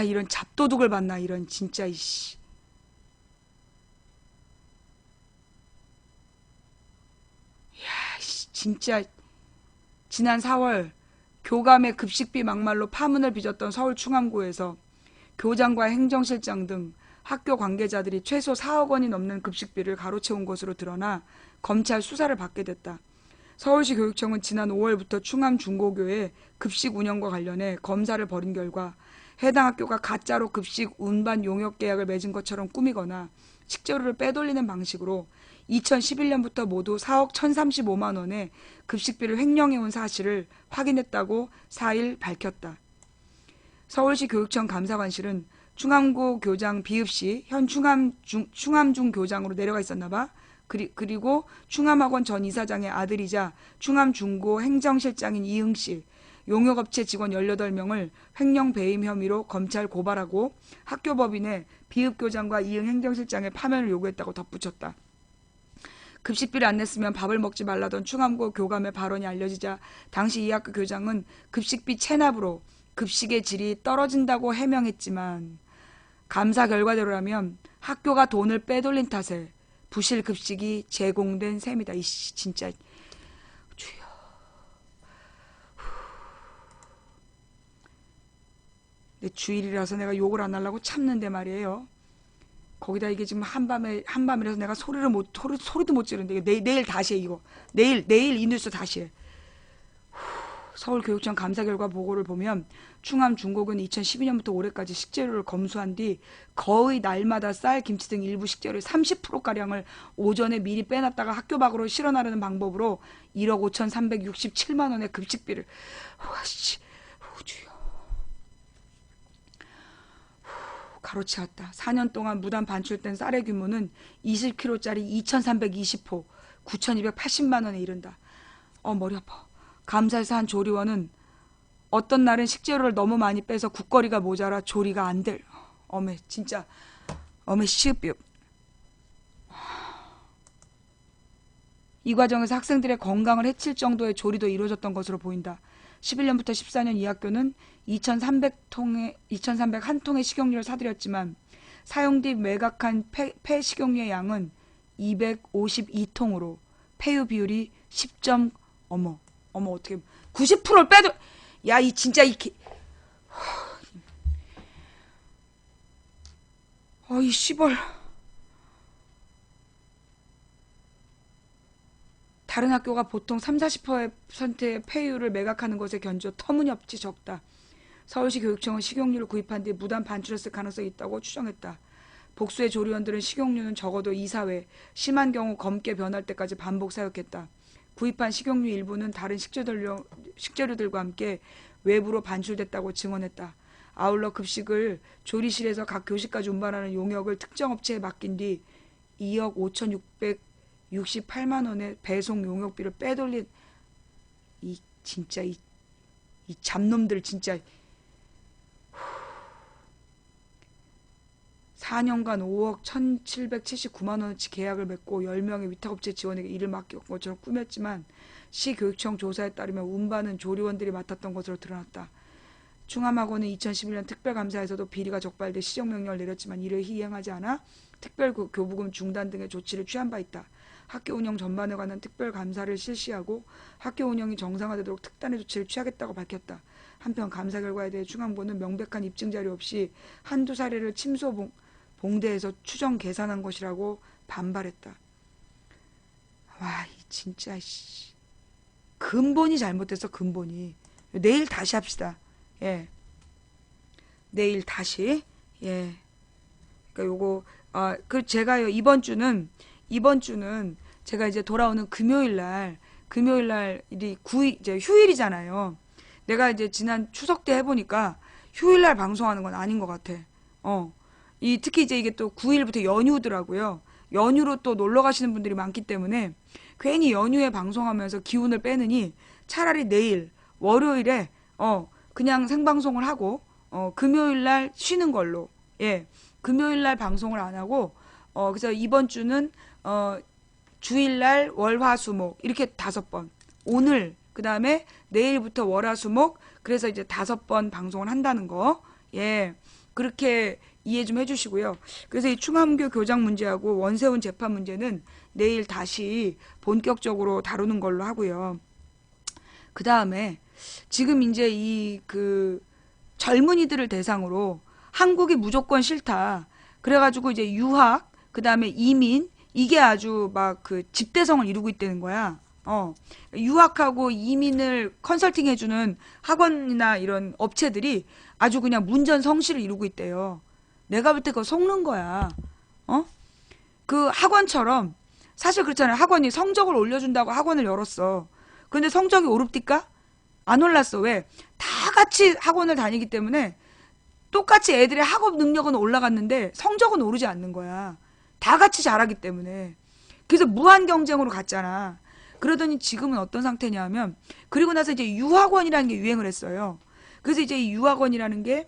이런 잡도둑을 봤나, 이런, 진짜, 이씨. 진짜, 지난 4월, 교감의 급식비 막말로 파문을 빚었던 서울 충암구에서 교장과 행정실장 등 학교 관계자들이 최소 4억 원이 넘는 급식비를 가로채운 것으로 드러나 검찰 수사를 받게 됐다. 서울시 교육청은 지난 5월부터 충암 중고교의 급식 운영과 관련해 검사를 벌인 결과 해당 학교가 가짜로 급식 운반 용역 계약을 맺은 것처럼 꾸미거나 식재료를 빼돌리는 방식으로 2011년부터 모두 4억 1,035만 원의 급식비를 횡령해온 사실을 확인했다고 4일 밝혔다. 서울시 교육청 감사관실은 충암고 교장 비읍 시 현 충암중 교장으로 내려가 있었나 봐. 그리고 충암학원 전 이사장의 아들이자 충암중고 행정실장인 이응 씨, 용역업체 직원 18명을 횡령 배임 혐의로 검찰 고발하고 학교법인에 비읍 교장과 이응 행정실장의 파면을 요구했다고 덧붙였다. 급식비를 안 냈으면 밥을 먹지 말라던 충암고 교감의 발언이 알려지자 당시 이 학교 교장은 급식비 체납으로 급식의 질이 떨어진다고 해명했지만 감사 결과대로라면 학교가 돈을 빼돌린 탓에 부실 급식이 제공된 셈이다. 이씨 진짜 주여. 내 주일이라서 내가 욕을 안 하려고 참는데 말이에요. 거기다 이게 지금 한밤이라서 내가 소리도 못 지르는데 내일 다시 해 이거. 내일 이 뉴스 다시 해. 서울교육청 감사 결과 보고를 보면 충암 중고교는 2012년부터 올해까지 식재료를 검수한 뒤 거의 날마다 쌀, 김치 등 일부 식재료의 30%가량을 오전에 미리 빼놨다가 학교 밖으로 실어나르는 방법으로 1억 5,367만 원의 급식비를 주여 가로채웠다. 4년 동안 무단 반출된 쌀의 규모는 20kg짜리 2,320호 9,280만 원에 이른다. 머리 아파. 감사에서 한 조리원은 어떤 날은 식재료를 너무 많이 빼서 국거리가 모자라 조리가 안 될. 진짜 시읍비읍. 이 과정에서 학생들의 건강을 해칠 정도의 조리도 이루어졌던 것으로 보인다. 11년부터 14년 이 학교는 2,301통의 식용유를 사들였지만 사용 뒤 매각한 폐식용유의 양은 252통으로 폐유 비율이 10점 어떻게 90%를 빼도 야 이 진짜 이 씨벌. 다른 학교가 보통 30-40%의 폐유를 매각하는 것에 견주 터무니없이 적다. 서울시 교육청은 식용유를 구입한 뒤 무단 반출했을 가능성이 있다고 추정했다. 복수의 조리원들은 식용유는 적어도 2-4회, 심한 경우 검게 변할 때까지 반복 사용했다. 구입한 식용유 일부는 다른 식재료들과 함께 외부로 반출됐다고 증언했다. 아울러 급식을 조리실에서 각 교실까지 운반하는 용역을 특정 업체에 맡긴 뒤 2억 5,668만 원의 배송 용역비를 빼돌린 이 잡놈들 진짜 4년간 5억 1,779만 원어치 계약을 맺고 10명의 위탁업체 지원에게 일을 맡긴 것처럼 꾸몄지만 시교육청 조사에 따르면 운반은 조리원들이 맡았던 것으로 드러났다. 충암학원은 2011년 특별감사에서도 비리가 적발돼 시정명령을 내렸지만 이를 이행하지 않아 특별교부금 중단 등의 조치를 취한 바 있다. 학교 운영 전반에 관한 특별감사를 실시하고 학교 운영이 정상화되도록 특단의 조치를 취하겠다고 밝혔다. 한편 감사 결과에 대해 충암고는 명백한 입증자료 없이 한두 사례를 침소 봉대에서 추정 계산한 것이라고 반발했다. 와, 진짜 근본이 잘못됐어, 근본이. 내일 다시 합시다. 예. 내일 다시. 예. 그러니까 요거 제가요 이번 주는 제가 이제 돌아오는 금요일 날이 이제 휴일이잖아요. 내가 이제 지난 추석 때 해보니까 휴일날 방송하는 건 아닌 것 같아. 특히 이제 이게 또 9일부터 연휴더라고요. 연휴로 또 놀러 가시는 분들이 많기 때문에 괜히 연휴에 방송하면서 기운을 빼느니 차라리 내일 월요일에 그냥 생방송을 하고 금요일 날 쉬는 걸로. 예. 금요일 날 방송을 안 하고 그래서 이번 주는 주일 날 월화수목 이렇게 5번. 오늘 그다음에 내일부터 월화수목 그래서 이제 5번 방송을 한다는 거. 예. 그렇게 이해 좀 해주시고요. 그래서 이 충암교 교장 문제하고 원세훈 재판 문제는 내일 다시 본격적으로 다루는 걸로 하고요. 그 다음에 지금 이제 이 젊은이들을 대상으로 한국이 무조건 싫다. 그래가지고 이제 유학, 그 다음에 이민, 이게 아주 막 집대성을 이루고 있다는 거야. 유학하고 이민을 컨설팅 해주는 학원이나 이런 업체들이 아주 그냥 문전성시를 이루고 있대요. 내가 볼 때 그거 속는 거야. 그 학원처럼 사실 그렇잖아요. 학원이 성적을 올려준다고 학원을 열었어. 근데 성적이 오릅니까? 안 올랐어. 왜? 다 같이 학원을 다니기 때문에 똑같이 애들의 학업 능력은 올라갔는데 성적은 오르지 않는 거야. 다 같이 잘하기 때문에. 그래서 무한 경쟁으로 갔잖아. 그러더니 지금은 어떤 상태냐 하면 그리고 나서 이제 유학원이라는 게 유행을 했어요. 그래서 이제 이 유학원이라는 게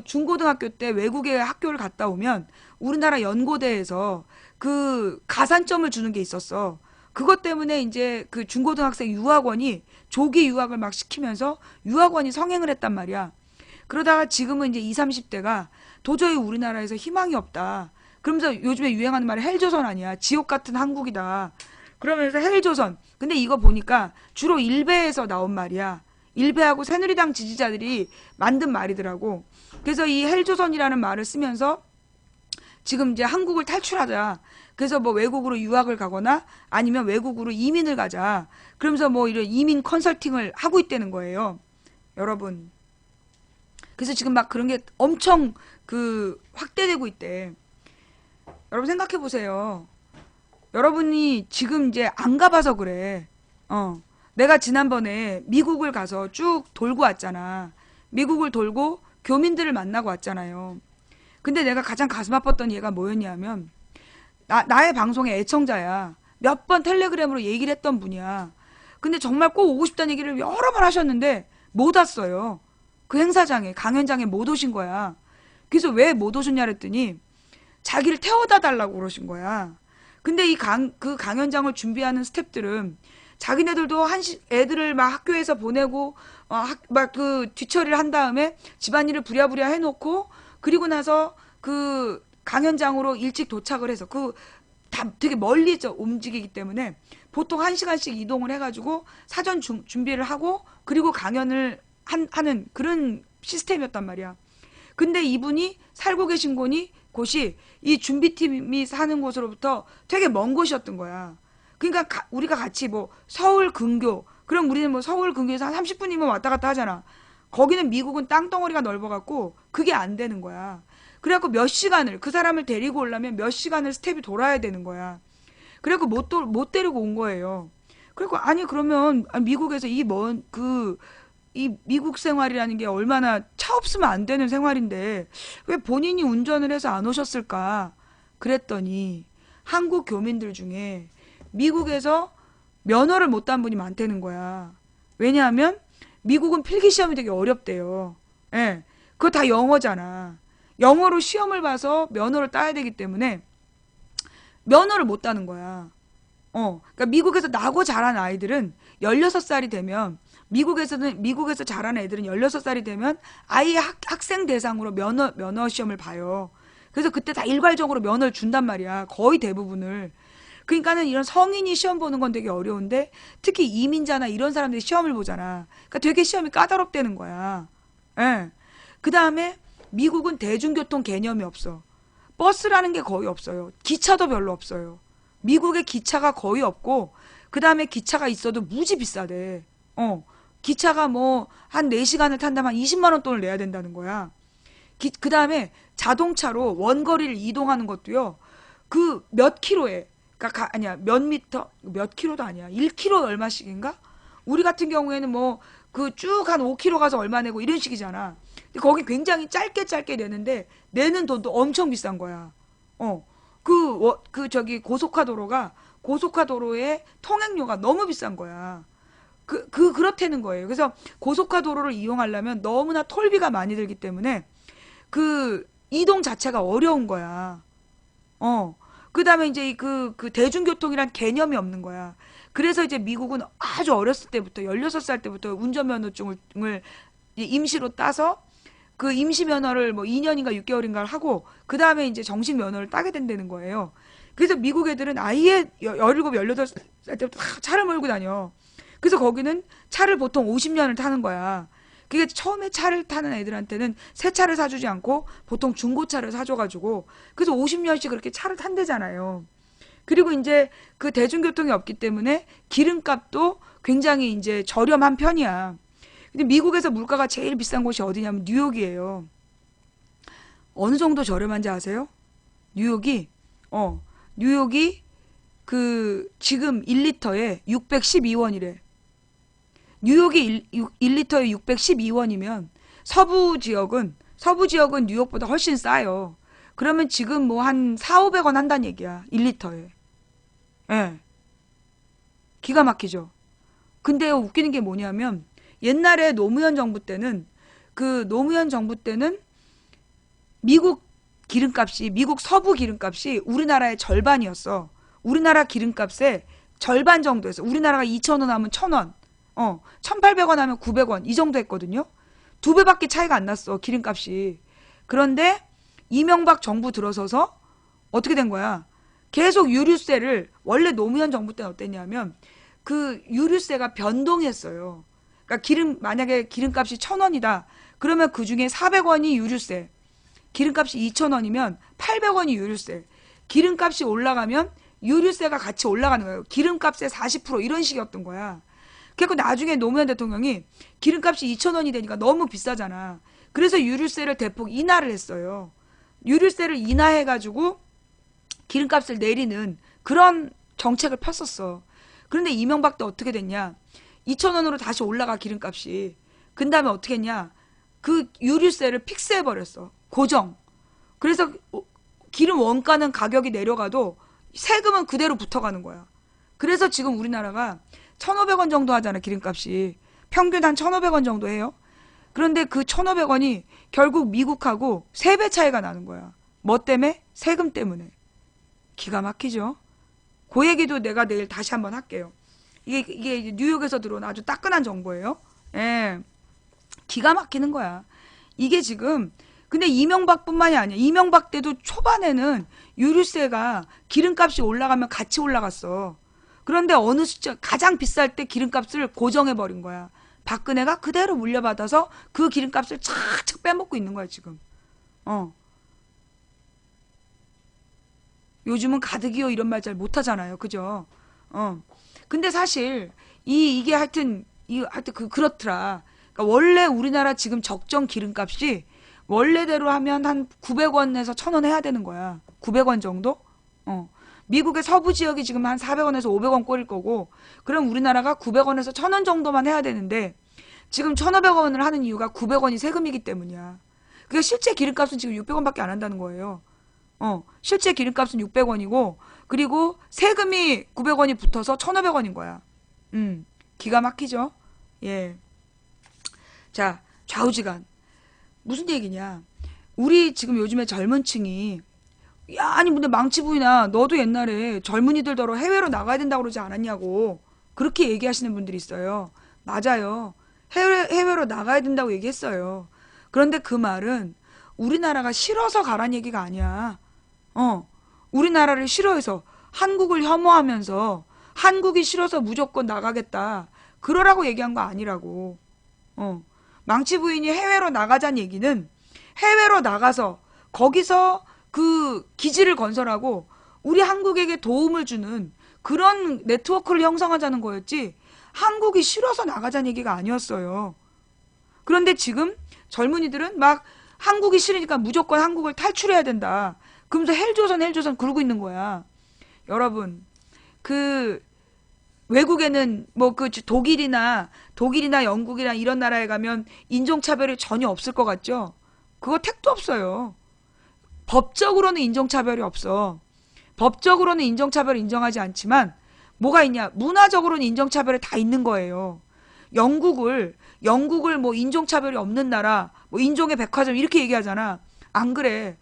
중고등학교 때 외국에 학교를 갔다 오면 우리나라 연고대에서 가산점을 주는 게 있었어. 그것 때문에 이제 중고등학생 유학원이 조기 유학을 막 시키면서 유학원이 성행을 했단 말이야. 그러다가 지금은 이제 20, 30대가 도저히 우리나라에서 희망이 없다. 그러면서 요즘에 유행하는 말이 헬조선 아니야. 지옥 같은 한국이다. 그러면서 헬조선. 근데 이거 보니까 주로 일베에서 나온 말이야. 일베하고 새누리당 지지자들이 만든 말이더라고. 그래서 이 헬조선이라는 말을 쓰면서 지금 이제 한국을 탈출하자. 그래서 뭐 외국으로 유학을 가거나 아니면 외국으로 이민을 가자. 그러면서 뭐 이런 이민 컨설팅을 하고 있다는 거예요. 여러분. 그래서 지금 막 그런 게 엄청 확대되고 있대. 여러분 생각해 보세요. 여러분이 지금 이제 안 가봐서 그래. 내가 지난번에 미국을 가서 쭉 돌고 왔잖아. 미국을 돌고 교민들을 만나고 왔잖아요. 근데 내가 가장 가슴 아팠던 얘가 뭐였냐면 나의 방송의 애청자야. 몇 번 텔레그램으로 얘기를 했던 분이야. 근데 정말 꼭 오고 싶다는 얘기를 여러 번 하셨는데 못 왔어요. 그 행사장에 강연장에 못 오신 거야. 그래서 왜 못 오셨냐 그랬더니 자기를 태워다 달라고 그러신 거야. 근데 그 강연장을 준비하는 스태프들은 자기네들도 애들을 막 학교에서 보내고 막 뒤처리를 한 다음에 집안일을 부랴부랴 해놓고 그리고 나서 강연장으로 일찍 도착을 해서 다 되게 멀리 움직이기 때문에 보통 1시간씩 이동을 해가지고 사전 준비를 하고 그리고 강연을 하는 그런 시스템이었단 말이야. 근데 이분이 살고 계신 곳이 이 준비팀이 사는 곳으로부터 되게 먼 곳이었던 거야. 그러니까 우리가 같이 뭐 서울 근교, 그럼 우리는 뭐 서울 근교에서 한 30분이면 왔다 갔다 하잖아. 거기는 미국은 땅덩어리가 넓어갖고 그게 안 되는 거야. 그래갖고 몇 시간을 그 사람을 데리고 오려면 몇 시간을 스텝이 돌아야 되는 거야. 그래갖고 못 데리고 온 거예요. 그리고 아니 그러면 미국에서 이 미국 생활이라는 게 얼마나 차 없으면 안 되는 생활인데 왜 본인이 운전을 해서 안 오셨을까? 그랬더니 한국 교민들 중에 미국에서 면허를 못 딴 분이 많다는 거야. 왜냐하면 미국은 필기시험이 되게 어렵대요. 예. 그거 다 영어잖아. 영어로 시험을 봐서 면허를 따야 되기 때문에 면허를 못 따는 거야. 그러니까 미국에서 나고 자란 아이들은 16살이 되면 미국에서 자란 애들은 16살이 되면 아예 학생 대상으로 면허 시험을 봐요. 그래서 그때 다 일괄적으로 면허를 준단 말이야. 거의 대부분을. 그러니까는 이런 성인이 시험 보는 건 되게 어려운데 특히 이민자나 이런 사람들이 시험을 보잖아. 그러니까 되게 시험이 까다롭다는 거야. 예. 그 다음에 미국은 대중교통 개념이 없어. 버스라는 게 거의 없어요. 기차도 별로 없어요. 미국의 기차가 거의 없고 그 다음에 기차가 있어도 무지 비싸대. 기차가 뭐 한 4시간을 탄다면 한 20만 원 돈을 내야 된다는 거야. 그 다음에 자동차로 원거리를 이동하는 것도요. 몇 킬로에 그러니까 아니야 몇 킬로도 아니야 1킬로 얼마씩인가? 우리 같은 경우에는 뭐 쭉 한 5킬로 가서 얼마 내고 이런 식이잖아. 근데 거기 굉장히 짧게 짧게 내는데 내는 돈도 엄청 비싼 거야. 어. 저기 고속화도로의 통행료가 너무 비싼 거야. 그렇다는 거예요. 그래서 고속화도로를 이용하려면 너무나 톨비가 많이 들기 때문에 그 이동 자체가 어려운 거야. 어. 그 다음에 이제 그 대중교통이란 개념이 없는 거야. 그래서 이제 미국은 아주 어렸을 때부터, 16살 때부터 운전면허증을 임시로 따서 그 임시 면허를 뭐 2년인가 6개월인가 하고, 그 다음에 이제 정식 면허를 따게 된다는 거예요. 그래서 미국 애들은 아예 17, 18살 때부터 다 차를 몰고 다녀. 그래서 거기는 차를 보통 50년을 타는 거야. 그게 처음에 차를 타는 애들한테는 새 차를 사주지 않고 보통 중고차를 사줘가지고, 그래서 50년씩 그렇게 차를 탄대잖아요. 그리고 이제 그 대중교통이 없기 때문에 기름값도 굉장히 이제 저렴한 편이야. 근데 미국에서 물가가 제일 비싼 곳이 어디냐면 뉴욕이에요. 어느 정도 저렴한지 아세요? 뉴욕이, 뉴욕이 지금 1리터에 612원이래. 뉴욕이 1리터에 612원이면 서부 지역은 뉴욕보다 훨씬 싸요. 그러면 지금 뭐 한 4, 500원 한다는 얘기야. 1리터에. 예. 기가 막히죠. 근데 웃기는 게 뭐냐면 옛날에 노무현 정부 때는 미국 서부 기름값이 우리나라의 절반이었어. 우리나라 기름값의 절반 정도였어. 우리나라가 2,000원 하면 1,000원. 1,800원 하면 900원. 이 정도 했거든요. 두 배밖에 차이가 안 났어. 기름값이. 그런데 이명박 정부 들어서서 어떻게 된 거야? 계속 유류세를, 원래 노무현 정부 때는 어땠냐면 그 유류세가 변동했어요. 그러니까 만약에 기름값이 1,000원이다. 그러면 그 중에 400원이 유류세. 기름값이 2,000원이면 800원이 유류세. 기름값이 올라가면 유류세가 같이 올라가는 거예요. 기름값의 40% 이런 식이었던 거야. 그래서 나중에 노무현 대통령이 기름값이 2,000원이 되니까 너무 비싸잖아. 그래서 유류세를 대폭 인하를 했어요. 유류세를 인하해가지고 기름값을 내리는 그런 정책을 폈었어. 그런데 이명박 때 어떻게 됐냐? 2,000원으로 다시 올라가 기름값이. 그 다음에 어떻게 했냐? 그 유류세를 픽스해버렸어. 고정. 그래서 기름 원가는 가격이 내려가도 세금은 그대로 붙어가는 거야. 그래서 지금 우리나라가 1,500원 정도 하잖아, 기름값이. 평균 한 1,500원 정도 해요. 그런데 그 1,500원이 결국 미국하고 3배 차이가 나는 거야. 뭐 때문에? 세금 때문에. 기가 막히죠? 그 얘기도 내가 내일 다시 한번 할게요. 이게 뉴욕에서 들어온 아주 따끈한 정보예요. 예. 기가 막히는 거야. 이게 지금, 근데 이명박뿐만이 아니야. 이명박 때도 초반에는 유류세가 기름값이 올라가면 같이 올라갔어. 그런데 어느 숫자, 가장 비쌀 때 기름값을 고정해버린 거야. 박근혜가 그대로 물려받아서 그 기름값을 착착 빼먹고 있는 거야, 지금. 요즘은 가득이요 이런 말 잘 못하잖아요. 그죠? 근데 사실 이게 하여튼 그렇더라. 그러니까 원래 우리나라 지금 적정 기름값이 원래대로 하면 한 900원에서 1,000원 해야 되는 거야. 900원 정도? 미국의 서부 지역이 지금 한 400원에서 500원 꼴일 거고, 그럼 우리나라가 900원에서 1,000원 정도만 해야 되는데 지금 1,500원을 하는 이유가 900원이 세금이기 때문이야. 그러니까 실제 기름값은 지금 600원밖에 안 한다는 거예요. 실제 기름값은 600원이고, 그리고 세금이 900원이 붙어서 1,500원인 거야. 기가 막히죠? 예. 자, 좌우지간. 무슨 얘기냐. 우리 지금 요즘에 젊은 층이, 야, 아니, 근데 망치부인아, 너도 옛날에 젊은이들더러 해외로 나가야 된다고 그러지 않았냐고. 그렇게 얘기하시는 분들이 있어요. 맞아요. 해외로 나가야 된다고 얘기했어요. 그런데 그 말은 우리나라가 싫어서 가란 얘기가 아니야. 우리나라를 싫어해서, 한국을 혐오하면서 한국이 싫어서 무조건 나가겠다. 그러라고 얘기한 거 아니라고. 망치 부인이 해외로 나가자는 얘기는 해외로 나가서 거기서 그 기지를 건설하고 우리 한국에게 도움을 주는 그런 네트워크를 형성하자는 거였지, 한국이 싫어서 나가자는 얘기가 아니었어요. 그런데 지금 젊은이들은 막 한국이 싫으니까 무조건 한국을 탈출해야 된다. 그러면서 헬조선 그러고 있는 거야. 여러분, 외국에는 뭐 그 독일이나 영국이나 이런 나라에 가면 인종차별이 전혀 없을 것 같죠? 그거 택도 없어요. 법적으로는 인종차별이 없어. 법적으로는 인종차별을 인정하지 않지만 뭐가 있냐? 문화적으로는 인종차별이 다 있는 거예요. 영국을 뭐 인종차별이 없는 나라, 뭐 인종의 백화점 이렇게 얘기하잖아. 안 그래.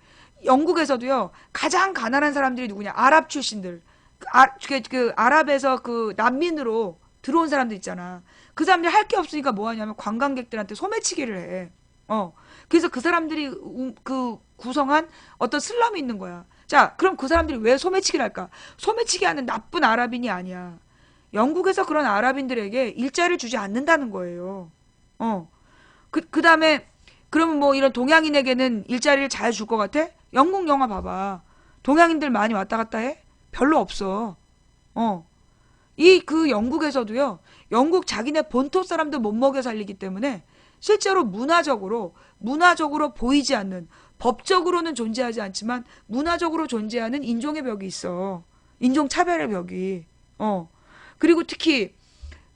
영국에서도요. 가장 가난한 사람들이 누구냐? 아랍 출신들. 그 아랍에서 그 난민으로 들어온 사람들 있잖아. 그 사람들이 할 게 없으니까 뭐 하냐면 관광객들한테 소매치기를 해. 그래서 그 사람들이 그 구성한 어떤 슬럼이 있는 거야. 자, 그럼 그 사람들이 왜 소매치기를 할까? 소매치기 하는 나쁜 아랍인이 아니야. 영국에서 그런 아랍인들에게 일자리를 주지 않는다는 거예요. 어. 그 다음에, 그러면 뭐 이런 동양인에게는 일자리를 잘 줄 것 같아? 영국 영화 봐봐. 동양인들 많이 왔다 갔다 해? 별로 없어. 어. 그 영국에서도요, 영국 자기네 본토 사람들 못 먹여 살리기 때문에 실제로 문화적으로 보이지 않는, 법적으로는 존재하지 않지만 문화적으로 존재하는 인종의 벽이 있어. 인종차별의 벽이. 그리고 특히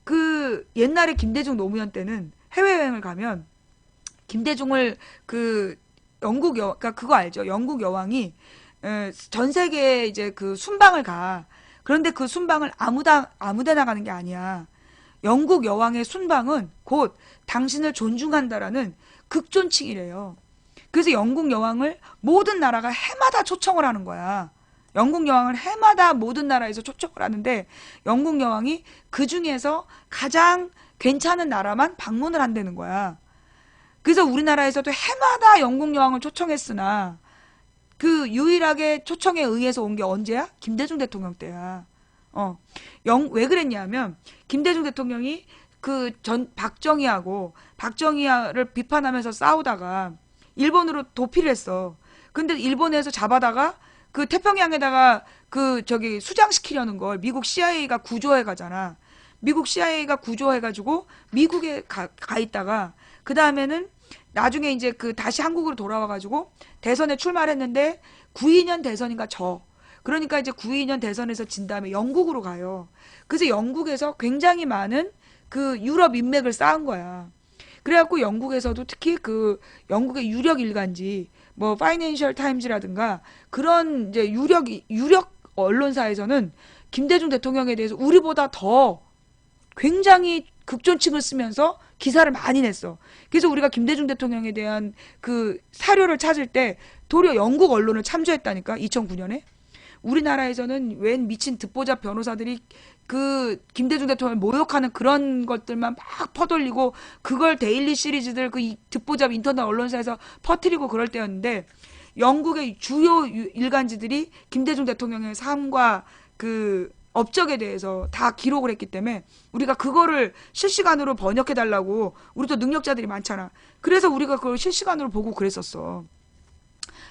그 옛날에 김대중 노무현 때는 해외여행을 가면 김대중을 그 그러니까 그거 알죠? 영국 여왕이 전 세계에 이제 그 순방을 가. 그런데 그 순방을 아무데나 가는 게 아니야. 영국 여왕의 순방은 곧 당신을 존중한다라는 극존칭이래요. 그래서 영국 여왕을 모든 나라가 해마다 초청을 하는 거야. 영국 여왕을 해마다 모든 나라에서 초청을 하는데 영국 여왕이 그 중에서 가장 괜찮은 나라만 방문을 한다는 거야. 그래서 우리나라에서도 해마다 영국 여왕을 초청했으나 그 유일하게 초청에 의해서 온 게 언제야? 김대중 대통령 때야. 왜 그랬냐면 김대중 대통령이 그 박정희를 비판하면서 싸우다가 일본으로 도피를 했어. 근데 일본에서 잡아다가 그 태평양에다가 그 저기 수장시키려는 걸 미국 CIA가 구조해 가잖아. 미국 CIA가 구조해가지고 미국에 가 있다가 그 다음에는 나중에 이제 그 다시 한국으로 돌아와가지고 대선에 출마를 했는데 92년 대선인가 그러니까 이제 92년 대선에서 진 다음에 영국으로 가요. 그래서 영국에서 굉장히 많은 그 유럽 인맥을 쌓은 거야. 그래갖고 영국에서도 특히 그 영국의 유력 일간지 뭐 파이낸셜 타임즈라든가 그런 이제 유력 언론사에서는 김대중 대통령에 대해서 우리보다 더 굉장히 극존칭을 쓰면서 기사를 많이 냈어. 그래서 우리가 김대중 대통령에 대한 그 사료를 찾을 때 도리어 영국 언론을 참조했다니까. 2009년에. 우리나라에서는 웬 미친 듣보잡 변호사들이 그 김대중 대통령을 모욕하는 그런 것들만 막 퍼돌리고 그걸 데일리 시리즈들 그 듣보잡 인터넷 언론사에서 퍼뜨리고 그럴 때였는데 영국의 주요 일간지들이 김대중 대통령의 삶과 그 업적에 대해서 다 기록을 했기 때문에 우리가 그거를 실시간으로 번역해 달라고. 우리도 능력자들이 많잖아. 그래서 우리가 그걸 실시간으로 보고 그랬었어.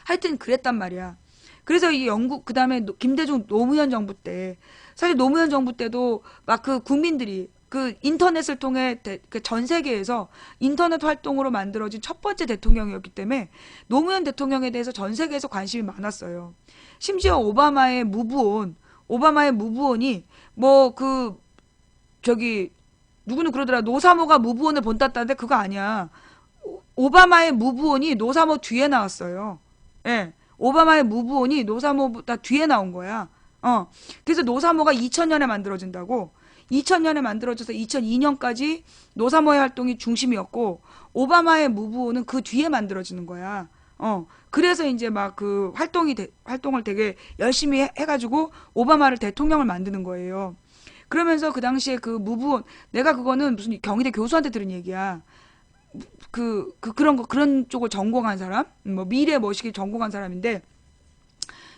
하여튼 그랬단 말이야. 그래서 이 영국 그다음에 김대중 노무현 정부 때 사실 노무현 정부 때도 막 그 국민들이 그 인터넷을 통해 그 전 세계에서 인터넷 활동으로 만들어진 첫 번째 대통령이었기 때문에 노무현 대통령에 대해서 전 세계에서 관심이 많았어요. 심지어 오바마의 무브온이 뭐 그 저기 누구는 그러더라. 노사모가 무브온을 본땄다는데 그거 아니야. 오바마의 무브온이 노사모 뒤에 나왔어요. 예. 오바마의 무브온이 노사모보다 뒤에 나온 거야. 그래서 노사모가 2000년에 만들어진다고. 2000년에 만들어져서 2002년까지 노사모의 활동이 중심이었고 오바마의 무브온은 그 뒤에 만들어지는 거야. 그래서 이제 막 그 활동을 되게 열심히 해가지고 오바마를 대통령을 만드는 거예요. 그러면서 그 당시에 그 무브온, 내가 그거는 무슨 경희대 교수한테 들은 얘기야. 그런 쪽을 전공한 사람? 뭐 미래 머시기 전공한 사람인데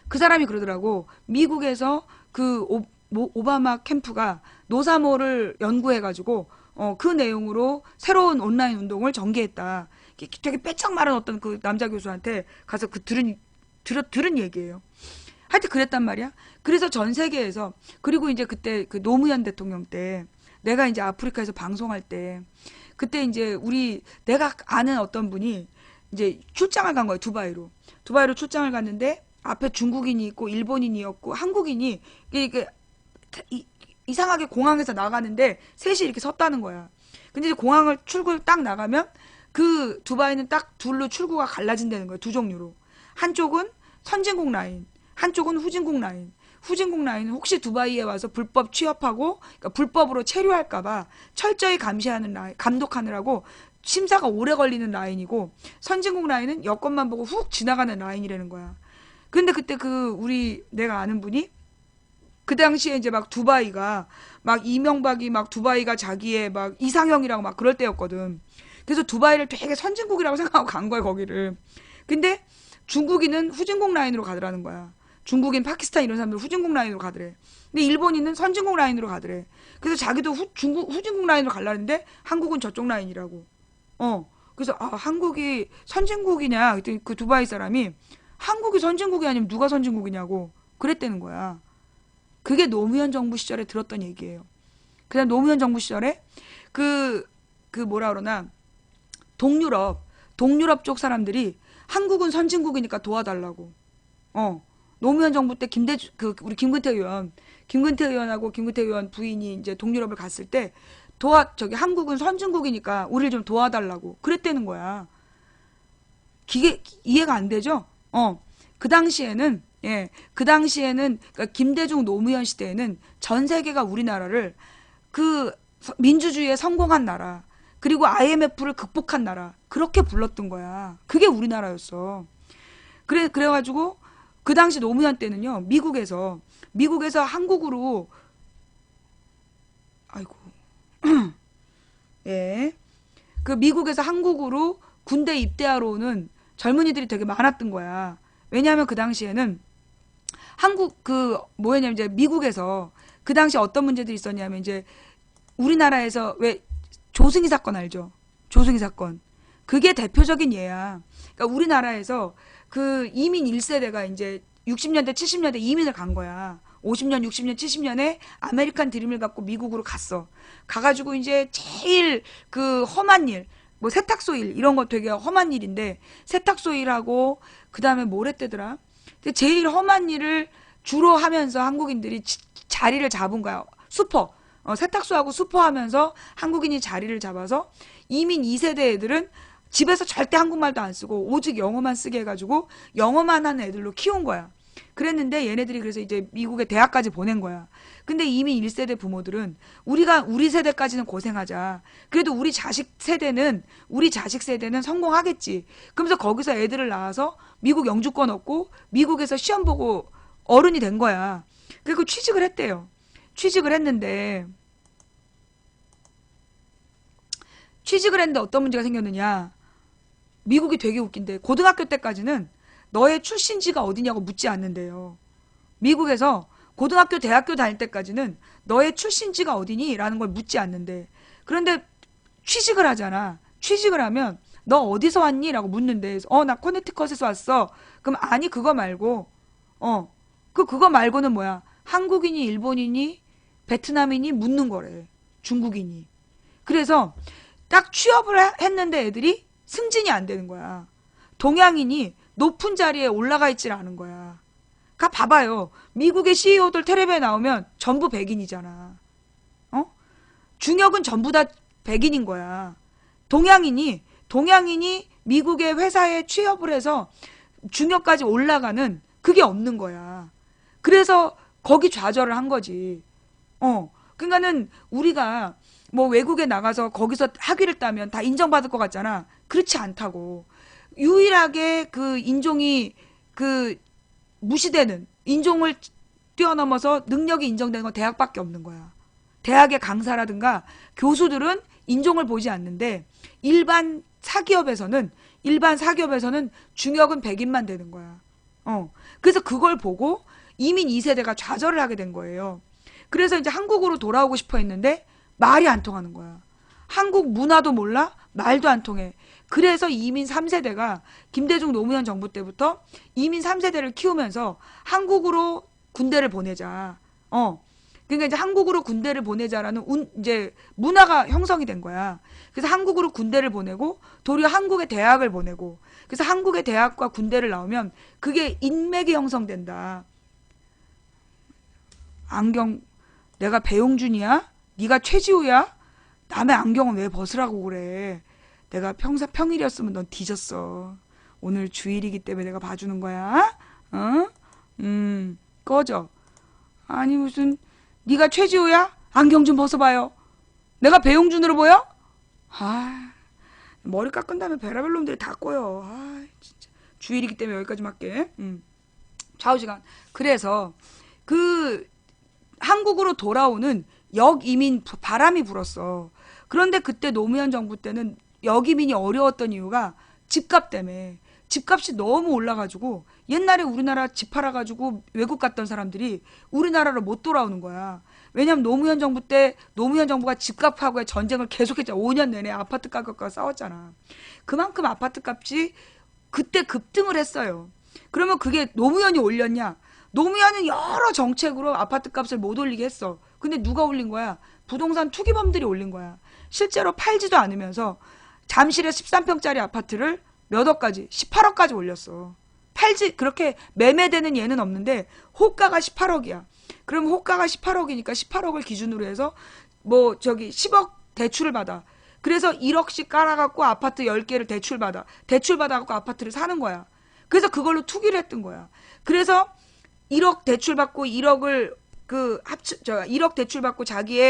그 사람이 그러더라고. 미국에서 그 오바마 캠프가 노사모를 연구해가지고 그 내용으로 새로운 온라인 운동을 전개했다. 되게 빼짝 말한 어떤 그 남자 교수한테 가서 들은 얘기예요. 하여튼 그랬단 말이야. 그래서 전 세계에서 그리고 이제 그때 그 노무현 대통령 때 내가 이제 아프리카에서 방송할 때 그때 이제 내가 아는 어떤 분이 이제 출장을 간 거예요. 두바이로 출장을 갔는데 앞에 중국인이 있고 일본인이었고 한국인이 이게 이상하게 공항에서 나가는데 셋이 이렇게 섰다는 거야. 근데 이제 공항을 출구를 딱 나가면 그 두바이는 딱 둘로 출구가 갈라진다는 거야. 두 종류로. 한쪽은 선진국 라인, 한쪽은 후진국 라인. 후진국 라인은 혹시 두바이에 와서 불법 취업하고 그러니까 불법으로 체류할까봐 철저히 감시하는 라인, 감독하느라고 심사가 오래 걸리는 라인이고, 선진국 라인은 여권만 보고 훅 지나가는 라인이라는 거야. 근데 그때 그 우리 내가 아는 분이 그 당시에 이제 막 두바이가 막 이명박이 막 두바이가 자기의 막 이상형이라고 막 그럴 때였거든. 그래서 두바이를 되게 선진국이라고 생각하고 간 거야 거기를. 근데 중국인은 후진국 라인으로 가더라는 거야. 중국인, 파키스탄 이런 사람들 후진국 라인으로 가더래. 근데 일본인은 선진국 라인으로 가더래. 그래서 자기도 후진국 라인으로 가려는데 한국은 저쪽 라인이라고. 그래서 한국이 선진국이냐? 그랬더니 그 두바이 사람이 한국이 선진국이 아니면 누가 선진국이냐고 그랬다는 거야. 그게 노무현 정부 시절에 들었던 얘기예요. 그다음 노무현 정부 시절에 그 뭐라 그러나 동유럽 쪽 사람들이 한국은 선진국이니까 도와달라고. 노무현 정부 때 우리 김근태 의원하고 김근태 의원 부인이 이제 동유럽을 갔을 때 한국은 선진국이니까 우리를 좀 도와달라고 그랬다는 거야. 기계 이해가 안 되죠? 그 당시에는 그러니까 김대중 노무현 시대에는 전 세계가 우리나라를 그 민주주의에 성공한 나라, 그리고 IMF를 극복한 나라, 그렇게 불렀던 거야. 그게 우리나라였어. 그래가지고 그 당시 노무현 때는요, 미국에서 한국으로, 아이고, 예, 그 미국에서 한국으로 군대 입대하러 오는 젊은이들이 되게 많았던 거야. 왜냐하면 그 당시에는 뭐였냐면 이제 미국에서 그 당시 어떤 문제들이 있었냐면 이제 우리나라에서 왜 조승희 사건 알죠? 조승희 사건. 그게 대표적인 예야. 그러니까 우리나라에서 그 이민 1세대가 이제 60년대, 70년대 이민을 간 거야. 50년, 60년, 70년에 아메리칸 드림을 갖고 미국으로 갔어. 가가지고 이제 제일 그 험한 일, 뭐 세탁소 일, 이런 거 되게 험한 일인데, 세탁소 일하고, 그 다음에 뭘 했대더라? 제일 험한 일을 주로 하면서 한국인들이 자리를 잡은 거야. 세탁소하고 슈퍼 하면서 한국인이 자리를 잡아서 이민 2세대 애들은 집에서 절대 한국말도 안 쓰고 오직 영어만 쓰게 해가지고 영어만 하는 애들로 키운 거야. 그랬는데 얘네들이 그래서 이제 미국에 대학까지 보낸 거야. 근데 이미 1세대 부모들은 우리 세대까지는 고생하자. 그래도 우리 자식 세대는 성공하겠지. 그러면서 거기서 애들을 낳아서 미국 영주권 얻고 미국에서 시험 보고 어른이 된 거야. 그리고 취직을 했대요. 취직을 했는데 어떤 문제가 생겼느냐. 미국이 되게 웃긴데 고등학교 때까지는 너의 출신지가 어디냐고 묻지 않는데요. 미국에서 고등학교, 대학교 다닐 때까지는 너의 출신지가 어디니? 라는 걸 묻지 않는데, 그런데 취직을 하잖아. 취직을 하면 너 어디서 왔니? 라고 묻는데, 나 코네티컷에서 왔어. 그럼 아니 그거 말고 그거 말고는 뭐야? 한국인이, 일본인이, 베트남인이 묻는 거래. 중국인이. 그래서 딱 취업을 했는데 애들이 승진이 안 되는 거야. 동양인이 높은 자리에 올라가 있질 않은 거야. 봐봐요. 미국의 CEO들 텔레비에 나오면 전부 백인이잖아. 중역은 전부 다 백인인 거야. 동양인이 미국의 회사에 취업을 해서 중역까지 올라가는 그게 없는 거야. 그래서 거기 좌절을 한 거지. 그러니까는 우리가 뭐 외국에 나가서 거기서 학위를 따면 다 인정받을 것 같잖아. 그렇지 않다고. 유일하게 그 인종이 무시되는, 인종을 뛰어넘어서 능력이 인정되는 건 대학밖에 없는 거야. 대학의 강사라든가 교수들은 인종을 보지 않는데 일반 사기업에서는 중역은 백인만 되는 거야. 그래서 그걸 보고 이민 2세대가 좌절을 하게 된 거예요. 그래서 이제 한국으로 돌아오고 싶어 했는데 말이 안 통하는 거야. 한국 문화도 몰라, 말도 안 통해. 그래서 이민 3세대가 김대중 노무현 정부 때부터 이민 3세대를 키우면서 한국으로 군대를 보내자. 그러니까 이제 한국으로 군대를 보내자라는 이제 문화가 형성이 된 거야. 그래서 한국으로 군대를 보내고 도리어 한국의 대학을 보내고, 그래서 한국의 대학과 군대를 나오면 그게 인맥이 형성된다. 안경 내가 배용준이야? 네가 최지우야? 남의 안경은 왜 벗으라고 그래? 내가 평일이었으면 넌 뒤졌어. 오늘 주일이기 때문에 내가 봐주는 거야. 어? 꺼져. 아니 무슨 네가 최지우야? 안경 좀 벗어봐요. 내가 배용준으로 보여? 아, 머리 깎은 다음에 베라벨 놈들이 다 꼬여. 아, 진짜. 주일이기 때문에 여기까지만 할게. 좌우지간. 그래서 그 한국으로 돌아오는 역이민 바람이 불었어. 그런데 그때 노무현 정부 때는 역이민이 어려웠던 이유가 집값 때문에. 집값이 너무 올라가지고 옛날에 우리나라 집 팔아가지고 외국 갔던 사람들이 우리나라로 못 돌아오는 거야. 왜냐면 노무현 정부 때 노무현 정부가 집값하고의 전쟁을 계속했잖아. 5년 내내 아파트 가격과 싸웠잖아. 그만큼 아파트 값이 그때 급등을 했어요. 그러면 그게 노무현이 올렸냐? 노무현은 여러 정책으로 아파트 값을 못 올리게 했어. 근데 누가 올린 거야? 부동산 투기범들이 올린 거야. 실제로 팔지도 않으면서 잠실에 13평짜리 아파트를 몇 억까지? 18억까지 올렸어. 팔지, 그렇게 매매되는 예는 없는데, 호가가 18억이야. 그럼 호가가 18억이니까 18억을 기준으로 해서, 10억 대출을 받아. 그래서 1억씩 깔아갖고 아파트 10개를 대출받아. 대출받아갖고 아파트를 사는 거야. 그래서 그걸로 투기를 했던 거야. 그래서 1억 대출받고 1억을 1억 대출받고 자기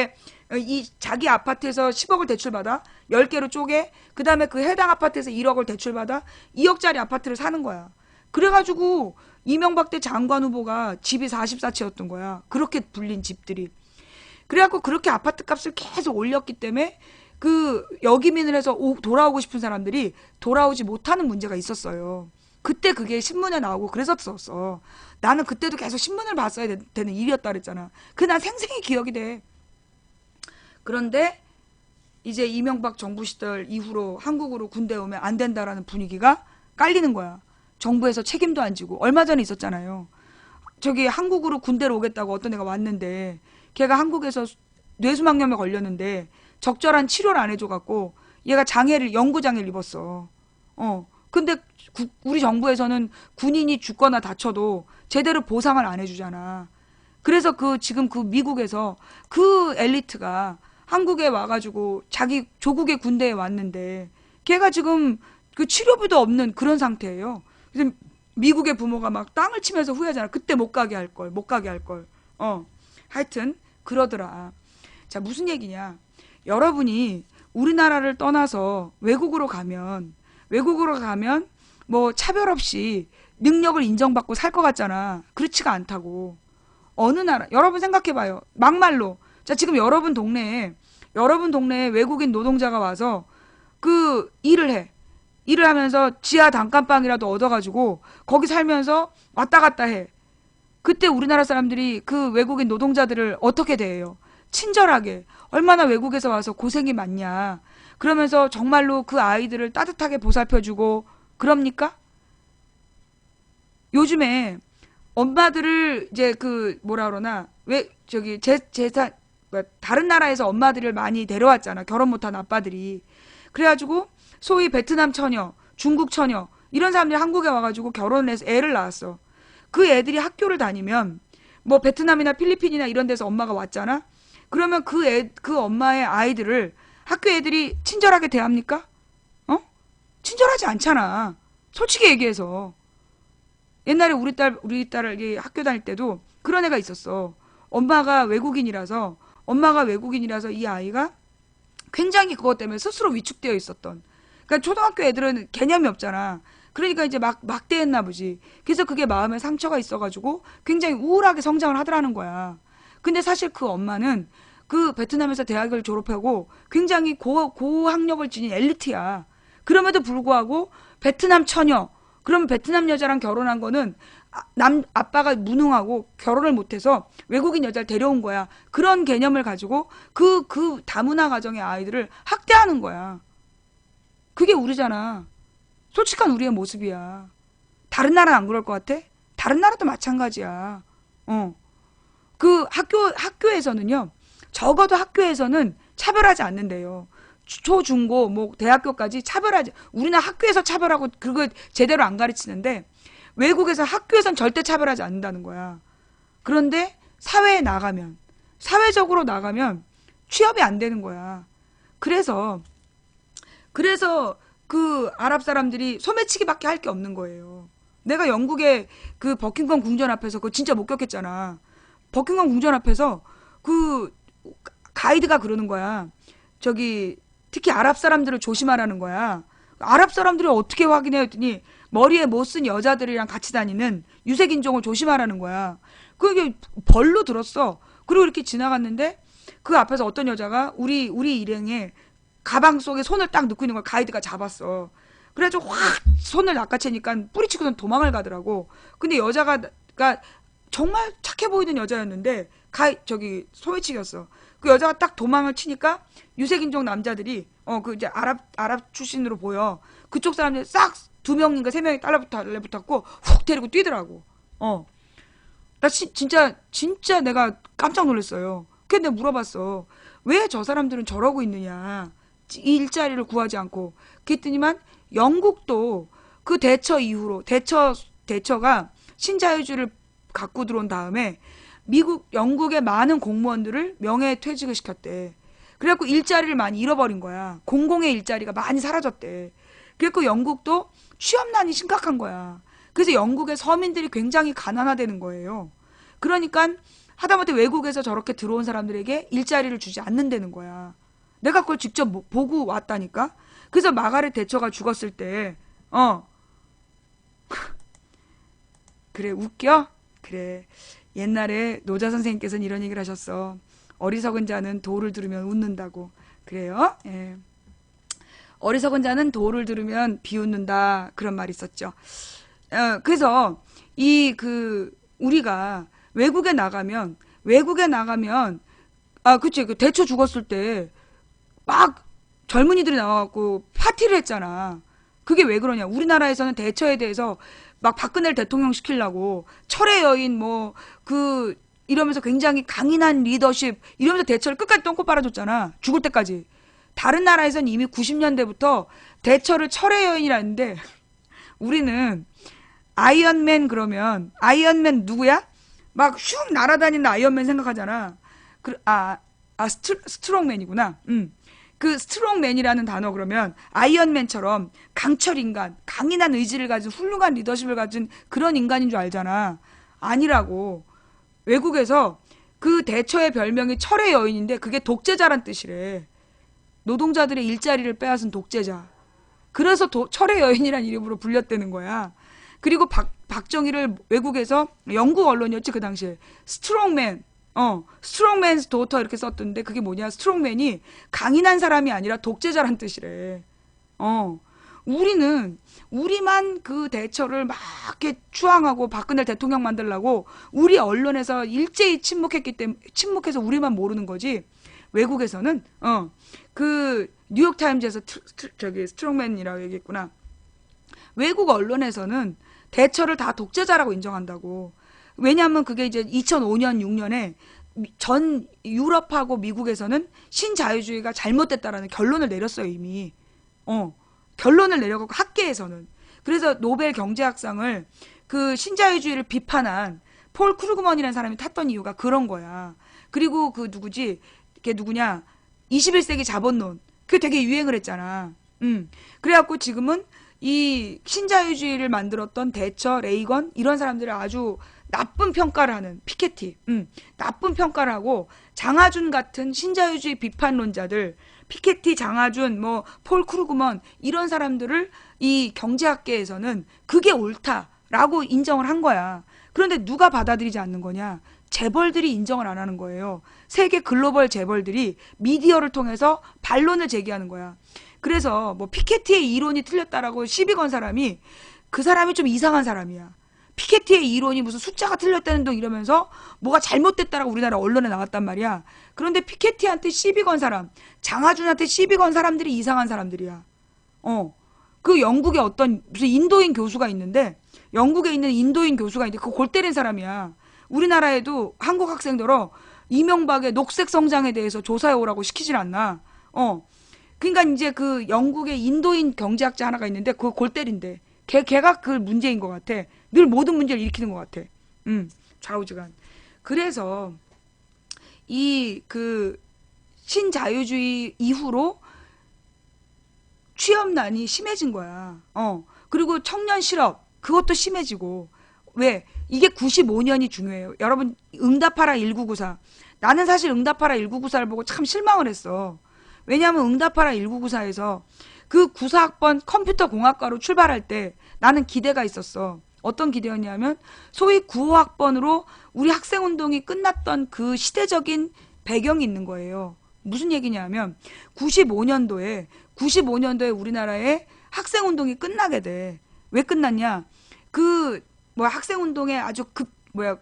아파트에서 10억을 대출받아. 10개로 쪼개. 그 다음에 그 해당 아파트에서 1억을 대출받아. 2억짜리 아파트를 사는 거야. 그래가지고 이명박 때 장관 후보가 집이 44채였던 거야. 그렇게 불린 집들이. 그래갖고 그렇게 아파트 값을 계속 올렸기 때문에 그 역이민을 해서 돌아오고 싶은 사람들이 돌아오지 못하는 문제가 있었어요. 그때 그게 신문에 나오고 그랬었어. 나는 그때도 계속 신문을 봤어야 되는 일이었다 그랬잖아. 난 생생히 기억이 돼. 그런데 이제 이명박 정부 시절 이후로 한국으로 군대 오면 안 된다라는 분위기가 깔리는 거야. 정부에서 책임도 안 지고. 얼마 전에 있었잖아요. 저기 한국으로 군대로 오겠다고 어떤 애가 왔는데 걔가 한국에서 뇌수막염에 걸렸는데 적절한 치료를 안 해줘갖고 얘가 연구 장애를 입었어. 근데 우리 정부에서는 군인이 죽거나 다쳐도 제대로 보상을 안 해주잖아. 그래서 지금 미국에서 그 엘리트가 한국에 와가지고 자기 조국의 군대에 왔는데 걔가 지금 그 치료비도 없는 그런 상태예요. 그래서 미국의 부모가 막 땅을 치면서 후회하잖아. 그때 못 가게 할 걸, 못 가게 할 걸. 하여튼 그러더라. 자, 무슨 얘기냐? 여러분이 우리나라를 떠나서 외국으로 가면 뭐 차별 없이 능력을 인정받고 살 것 같잖아. 그렇지가 않다고. 어느 나라, 여러분 생각해봐요. 막말로. 자, 지금 여러분 동네에 외국인 노동자가 와서 그 일을 해. 일을 하면서 지하 단칸방이라도 얻어가지고 거기 살면서 왔다 갔다 해. 그때 우리나라 사람들이 그 외국인 노동자들을 어떻게 대해요? 친절하게. 얼마나 외국에서 와서 고생이 많냐. 그러면서 정말로 그 아이들을 따뜻하게 보살펴주고 그럽니까? 요즘에 엄마들을 이제 다른 나라에서 엄마들을 많이 데려왔잖아. 결혼 못한 아빠들이. 그래가지고 소위 베트남 처녀, 중국 처녀 이런 사람들이 한국에 와가지고 결혼을 해서 애를 낳았어. 그 애들이 학교를 다니면 뭐 베트남이나 필리핀이나 이런 데서 엄마가 왔잖아. 그러면 그 엄마의 아이들을 학교 애들이 친절하게 대합니까? 친절하지 않잖아. 솔직히 얘기해서. 옛날에 우리 딸이 학교 다닐 때도 그런 애가 있었어. 엄마가 외국인이라서 이 아이가 굉장히 그것 때문에 스스로 위축되어 있었던. 그러니까 초등학교 애들은 개념이 없잖아. 그러니까 이제 막대했나 보지. 그래서 그게 마음에 상처가 있어가지고 굉장히 우울하게 성장을 하더라는 거야. 근데 사실 그 엄마는 그 베트남에서 대학을 졸업하고 굉장히 고학력을 지닌 엘리트야. 그럼에도 불구하고 베트남 처녀. 그러면 베트남 여자랑 결혼한 거는 아빠가 무능하고 결혼을 못해서 외국인 여자를 데려온 거야. 그런 개념을 가지고 그 다문화 가정의 아이들을 학대하는 거야. 그게 우리잖아. 솔직한 우리의 모습이야. 다른 나라는 안 그럴 것 같아? 다른 나라도 마찬가지야. 그 학교에서는요. 적어도 학교에서는 차별하지 않는데요. 초, 중, 고, 뭐 대학교까지 차별하지. 우리나라 학교에서 차별하고 그거 제대로 안 가르치는데 외국에서 학교에선 절대 차별하지 않는다는 거야. 그런데 사회에 나가면 사회적으로 나가면 취업이 안 되는 거야. 그래서 그 아랍 사람들이 소매치기밖에 할 게 없는 거예요. 내가 영국의 그 버킹엄 궁전 앞에서 그거 진짜 목격했잖아. 버킹엄 궁전 앞에서 그 가이드가 그러는 거야. 저기 특히 아랍 사람들을 조심하라는 거야. 아랍 사람들이 어떻게 확인해 했더니 머리에 못 쓴 여자들이랑 같이 다니는 유색 인종을 조심하라는 거야. 그게 벌로 들었어. 그리고 이렇게 지나갔는데 그 앞에서 어떤 여자가 우리 일행에 가방 속에 손을 딱 넣고 있는 걸 가이드가 잡았어. 그래가지고 확 손을 낚아채니까 뿌리치고선 도망을 가더라고. 근데 여자가 정말 착해 보이는 여자였는데 저기 소매치기였어. 그 여자가 딱 도망을 치니까 유색인종 남자들이 그 이제 아랍 출신으로 보여. 그쪽 사람들 싹 두 명인가 세 명이 달래붙었고 훅 데리고 뛰더라고. 나 진짜 내가 깜짝 놀랐어요. 근데 내가 물어봤어. 왜 저 사람들은 저러고 있느냐. 이 일자리를 구하지 않고. 그랬더니만 영국도 그 대처 이후로 대처가 신자유주의를 갖고 들어온 다음에 영국의 많은 공무원들을 명예퇴직을 시켰대. 그래갖고 일자리를 많이 잃어버린 거야. 공공의 일자리가 많이 사라졌대. 그래갖고 영국도 취업난이 심각한 거야. 그래서 영국의 서민들이 굉장히 가난화되는 거예요. 그러니까 하다못해 외국에서 저렇게 들어온 사람들에게 일자리를 주지 않는다는 거야. 내가 그걸 직접 보고 왔다니까. 그래서 마가렛 대처가 죽었을 때 그래 웃겨? 그래 옛날에 노자 선생님께서는 이런 얘기를 하셨어. 어리석은 자는 도를 들으면 웃는다고. 그래요? 예. 어리석은 자는 도를 들으면 비웃는다. 그런 말이 있었죠. 그래서 우리가 외국에 나가면 그치 그 대처 죽었을 때 막 젊은이들이 나와갖고 파티를 했잖아. 그게 왜 그러냐? 우리나라에서는 대처에 대해서 막 박근혜를 대통령 시키려고 철의 여인 이러면서 굉장히 강인한 리더십 이러면서 대처를 끝까지 똥꼬 빨아줬잖아. 죽을 때까지. 다른 나라에서는 이미 90년대부터 대처를 철의 여인이라는데 우리는 아이언맨 그러면 아이언맨 누구야? 막 슉 날아다니는 아이언맨 생각하잖아. 스트롱맨이구나. 그 스트롱맨이라는 단어 그러면 아이언맨처럼 강철 인간, 강인한 의지를 가진 훌륭한 리더십을 가진 그런 인간인 줄 알잖아. 아니라고. 외국에서 그 대처의 별명이 철의 여인인데 그게 독재자란 뜻이래. 노동자들의 일자리를 빼앗은 독재자. 그래서 철의 여인이란 이름으로 불렸다는 거야. 그리고 박정희를 외국에서 영국 언론이었지 그 당시에 스트롱맨스 도터 이렇게 썼던데 그게 뭐냐? 스트롱맨이 강인한 사람이 아니라 독재자란 뜻이래. 우리만 그 대처를 막 이렇게 추앙하고 박근혜 대통령 만들려고 우리 언론에서 일제히 침묵해서 우리만 모르는 거지. 외국에서는 그 뉴욕 타임즈에서 저기 스트롱맨이라고 얘기했구나. 외국 언론에서는 대처를 다 독재자라고 인정한다고. 왜냐하면 그게 이제 2005년 6년에 전 유럽하고 미국에서는 신자유주의가 잘못됐다라는 결론을 내렸어요 이미. 결론을 내려가고 학계에서는. 그래서 노벨 경제학상을 그 신자유주의를 비판한 폴 크루그먼이라는 사람이 탔던 이유가 그런 거야. 그리고 그 누구지? 걔 누구냐? 21세기 자본론. 그게 되게 유행을 했잖아. 그래갖고 지금은 이 신자유주의를 만들었던 대처, 레이건 이런 사람들을 아주 나쁜 평가를 하는 피케티, 나쁜 평가를 하고 장하준 같은 신자유주의 비판론자들, 피케티, 장하준, 폴 크루그먼 이런 사람들을 이 경제학계에서는 그게 옳다라고 인정을 한 거야. 그런데 누가 받아들이지 않는 거냐? 재벌들이 인정을 안 하는 거예요. 세계 글로벌 재벌들이 미디어를 통해서 반론을 제기하는 거야. 그래서 피케티의 이론이 틀렸다라고 시비 건 사람이 그 사람이 좀 이상한 사람이야. 피케티의 이론이 무슨 숫자가 틀렸다는 둥 이러면서 뭐가 잘못됐다라고 우리나라 언론에 나왔단 말이야. 그런데 피케티한테 시비 건 사람, 장하준한테 시비 건 사람들이 이상한 사람들이야. 그 영국에 어떤 무슨 인도인 교수가 있는데 영국에 있는 인도인 교수가 있는데 그 골 때린 사람이야. 우리나라에도 한국 학생들어 이명박의 녹색 성장에 대해서 조사해 오라고 시키질 않나. 그러니까 이제 그 영국의 인도인 경제학자 하나가 있는데 그거 골 때린대. 걔가 그 문제인 것 같아. 늘 모든 문제를 일으키는 것 같아. 좌우지간. 그래서 이 그 신자유주의 이후로 취업난이 심해진 거야. 그리고 청년 실업 그것도 심해지고. 왜? 이게 95년이 중요해요. 여러분 응답하라 1994. 나는 사실 응답하라 1994를 보고 참 실망을 했어. 왜냐하면 응답하라 1994에서 그 94학번 컴퓨터 공학과로 출발할 때 나는 기대가 있었어. 어떤 기대였냐면 소위 95학번으로 우리 학생운동이 끝났던 그 시대적인 배경이 있는 거예요. 무슨 얘기냐면 95년도에 우리나라의 학생운동이 끝나게 돼. 왜 끝났냐? 그 뭐야 학생운동의 아주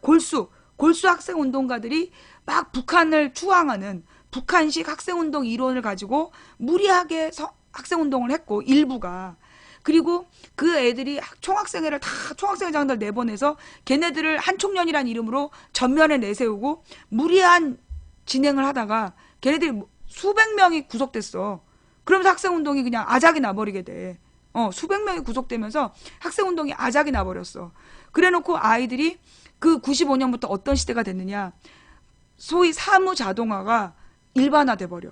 골수 학생운동가들이 막 북한을 추앙하는 북한식 학생운동 이론을 가지고 무리하게 학생운동을 했고 일부가. 그리고 그 애들이 총학생회를 다 총학생회장들 내보내서 걔네들을 한총련이란 이름으로 전면에 내세우고 무리한 진행을 하다가 걔네들이 수백 명이 구속됐어. 그러면서 학생운동이 그냥 아작이 나버리게 돼. 수백 명이 구속되면서 학생운동이 아작이 나버렸어. 그래놓고 아이들이 그 95년부터 어떤 시대가 됐느냐. 소위 사무자동화가 일반화돼 버려.